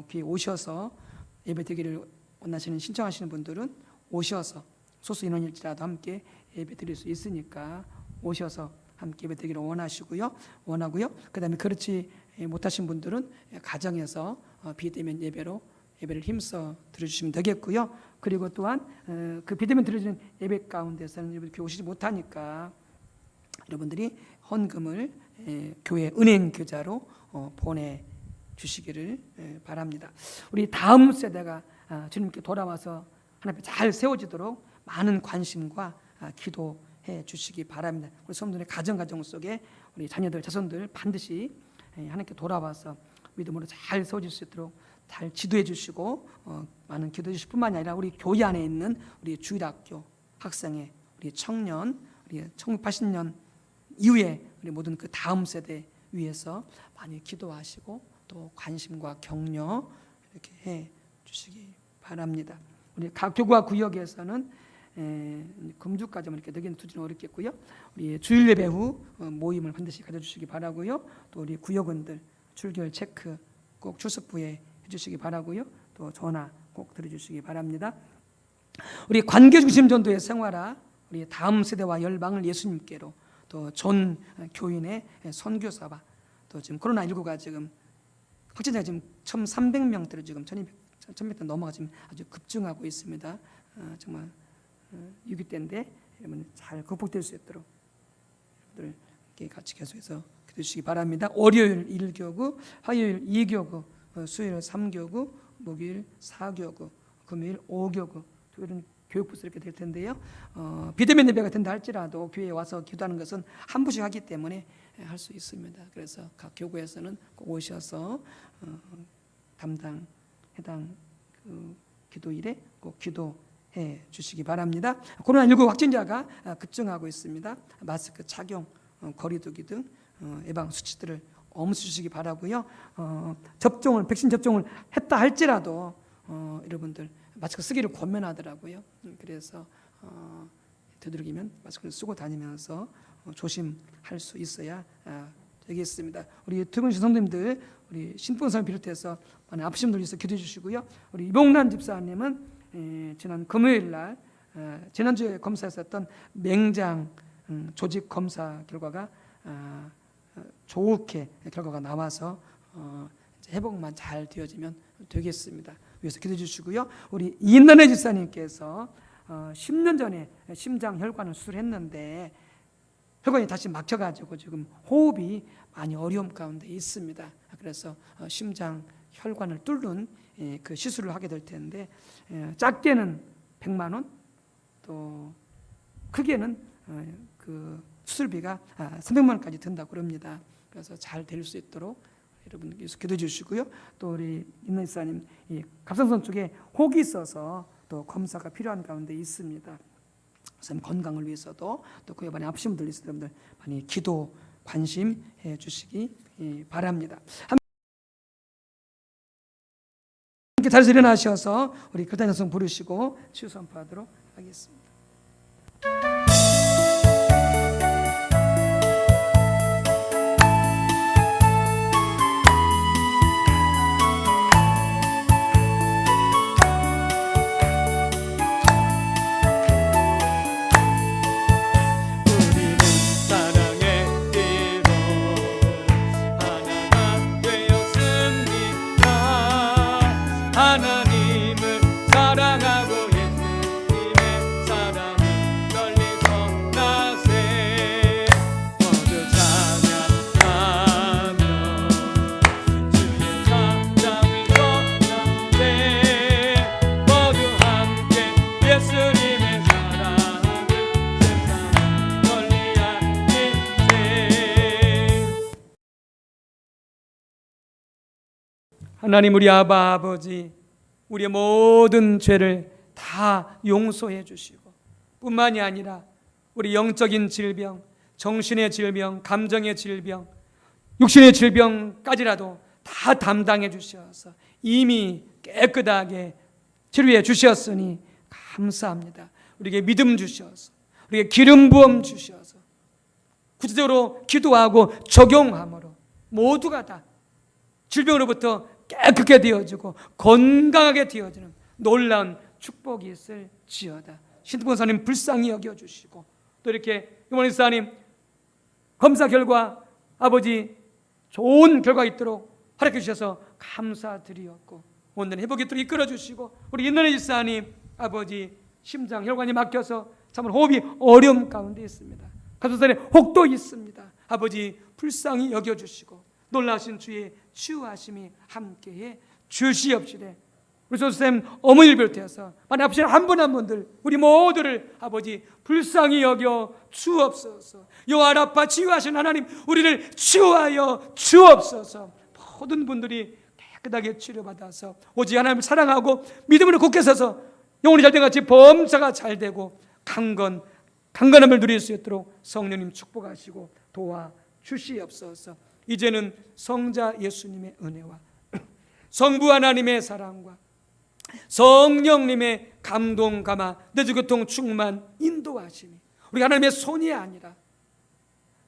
귀에 오셔서 예배 드리기를 원하시는 신청하시는 분들은 오셔서 소수 인원일지라도 함께 예배 드릴 수 있으니까 오셔서 함께 예배 드리기를 원하고요. 그다음에 그렇지 못하신 분들은 가정에서 비대면 예배를 힘써 들어주시면 되겠고요. 그리고 또한 그 비대면 들어주는 예배 가운데서는 이렇게 오시지 못하니까 여러분들이 헌금을 교회 은행 계좌로 보내주시기를 바랍니다. 우리 다음 세대가 주님께 돌아와서 하나님 앞에 잘 세워지도록 많은 관심과 기도해 주시기 바랍니다. 우리 성도들의 가정 속에 우리 자녀들, 자손들 반드시 하나님께 돌아와서 믿음으로 잘 세워질 수 있도록 잘 지도해 주시고 많은 기도해 주실 뿐만이 아니라 우리 교회 안에 있는 우리 주일학교 학생회, 우리 청년, 우리 1980년 이후에 우리 모든 그 다음 세대 위해서 많이 기도하시고 또 관심과 격려 이렇게 해 주시기 바랍니다. 우리 각 교구와 구역에서는 금주까지 이렇게 너기는 두지는 어렵겠고요. 우리 주일 예배 후 모임을 반드시 가져주시기 바라고요. 또 우리 구역원들 출결 체크 꼭 출석부에 해주시기 바라고요. 또 전화 꼭 드려주시기 바랍니다. 우리 관계 중심 전도의 생활화, 우리 다음 세대와 열방을 예수님께로 또 전 교인의 선교사와 또 지금 코로나19가 지금 확진자가 지금 1,300명대로 지금 1,200명 넘어가 지금 아주 급증하고 있습니다. 정말 위기 때인데 여러분 잘 극복될 수 있도록 여러분들 같이 계속해서 기도해 주시기 바랍니다. 월요일 1교구, 화요일 2교구, 수요일 3교구, 목요일 4교구, 금요일 5교구, 토요일은 교육부서 이렇게 될 텐데요. 비대면 예배가 된다 할지라도 교회에 와서 기도하는 것은 한 부씩 하기 때문에 할 수 있습니다. 그래서 각 교구에서는 꼭 오셔서 해당 그 기도일에 꼭 기도해 주시기 바랍니다. 코로나19 확진자가 급증하고 있습니다. 마스크 착용, 거리두기 등 예방 수칙들을 엄수주시기 바라고요. 백신 접종을 했다 할지라도 여러분들 마스크 쓰기를 권면하더라고요. 그래서 되도록이면 마스크를 쓰고 다니면서 조심할 수 있어야 되겠습니다. 우리 특은시 성도님들, 우리 신봉사를 비롯해서 많은 아프신 분들 있어 기도해 주시고요. 우리 이봉란 집사님은 지난 금요일 날 지난주에 검사했었던 맹장 조직 검사 결과가 좋게 결과가 나와서 이제 회복만 잘 되어지면 되겠습니다. 위해서 기도해 주시고요. 우리 이인란의 집사님께서 10년 전에 심장 혈관을 수술했는데 혈관이 다시 막혀가지고 지금 호흡이 많이 어려움 가운데 있습니다. 그래서 심장 혈관을 뚫는 그 시술을 하게 될 텐데 작게는 100만 원, 또 크게는 그 수술비가 300만 원까지 든다고 그럽니다. 그래서 잘 될 수 있도록 여러분께서 기도해 주시고요. 또 우리 임내사님 갑상선 쪽에 혹이 있어서 또 검사가 필요한 가운데 있습니다. 선생님 건강을 위해서도 또 그 여반에 아프신 분들 있으신 분들 많이 기도 관심해 주시기 바랍니다. 함께 자리에서 일어나셔서 우리 교단 연성 부르시고 치유 선포하도록 하겠습니다. 하나님을 사랑하고 예수님의 사랑이 널리 선나세 모두 찬양하며 주의 찬양을 전하세 모두 함께 예수님의 사랑을 세상 널리 알리세. 하나님 우리 아버지, 우리의 모든 죄를 다 용서해 주시고 뿐만이 아니라 우리 영적인 질병, 정신의 질병, 감정의 질병, 육신의 질병까지라도 다 담당해 주셔서 이미 깨끗하게 치료해 주셨으니 감사합니다. 우리에게 믿음 주셔서, 우리에게 기름 부음 주셔서 구체적으로 기도하고 적용함으로 모두가 다 질병으로부터 깨끗게 되어지고 건강하게 되어지는 놀라운 축복이 있을지어다. 신봉사님 불쌍히 여겨주시고 또 이렇게 이모니사님 검사 결과 아버지 좋은 결과 있도록 허락해 주셔서 감사드리었고 오늘 회복이 있도록 이끌어 주시고 우리 인도네 집사님 아버지 심장 혈관이 막혀서 참 호흡이 어려움 가운데 있습니다. 가슴살에 혹도 있습니다. 아버지 불쌍히 여겨주시고 놀라신 주의 치유하심이 함께해 주시옵시되 우리 선생님 어머니를 비롯해서 많이 아프신 한 분 한 분들 우리 모두를 아버지 불쌍히 여겨 주옵소서. 여호와 라파 치유하신 하나님 우리를 치유하여 주옵소서. 모든 분들이 깨끗하게 치료받아서 오직 하나님을 사랑하고 믿음으로 굳게 서서 영혼이 잘된 같이 범사가 잘되고 강건함을 누릴 수 있도록 성령님 축복하시고 도와주시옵소서. 이제는 성자 예수님의 은혜와 성부 하나님의 사랑과 성령님의 감동 감화 내주교통 충만 인도하시니 우리 하나님의 손이 아니라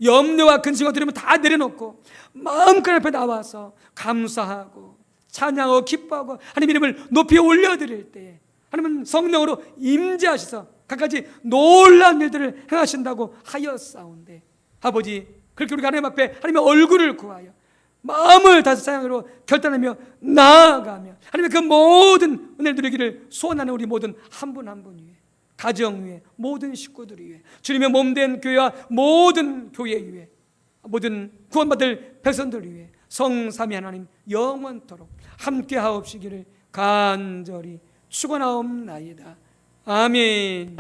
염려와 근심과 두려움 다 내려놓고 마음껏 앞에 나와서 감사하고 찬양하고 기뻐하고 하나님 이름을 높이 올려드릴 때에 하나님은 성령으로 임재하셔서 각가지 놀라운 일들을 행하신다고 하였사온데 아버지 그렇게 우리가 하나님 앞에 하나님의 얼굴을 구하여 마음을 다시 사랑으로 결단하며 나아가며 하나님의 그 모든 은혜를 누리기를 소원하는 우리 모든 한 분 한 분 위에 가정 위에 모든 식구들 위에 주님의 몸된 교회와 모든 교회 위에 모든 구원받을 백성들 위에 성삼위 하나님 영원토록 함께하옵시기를 간절히 축원하옵나이다. 아멘.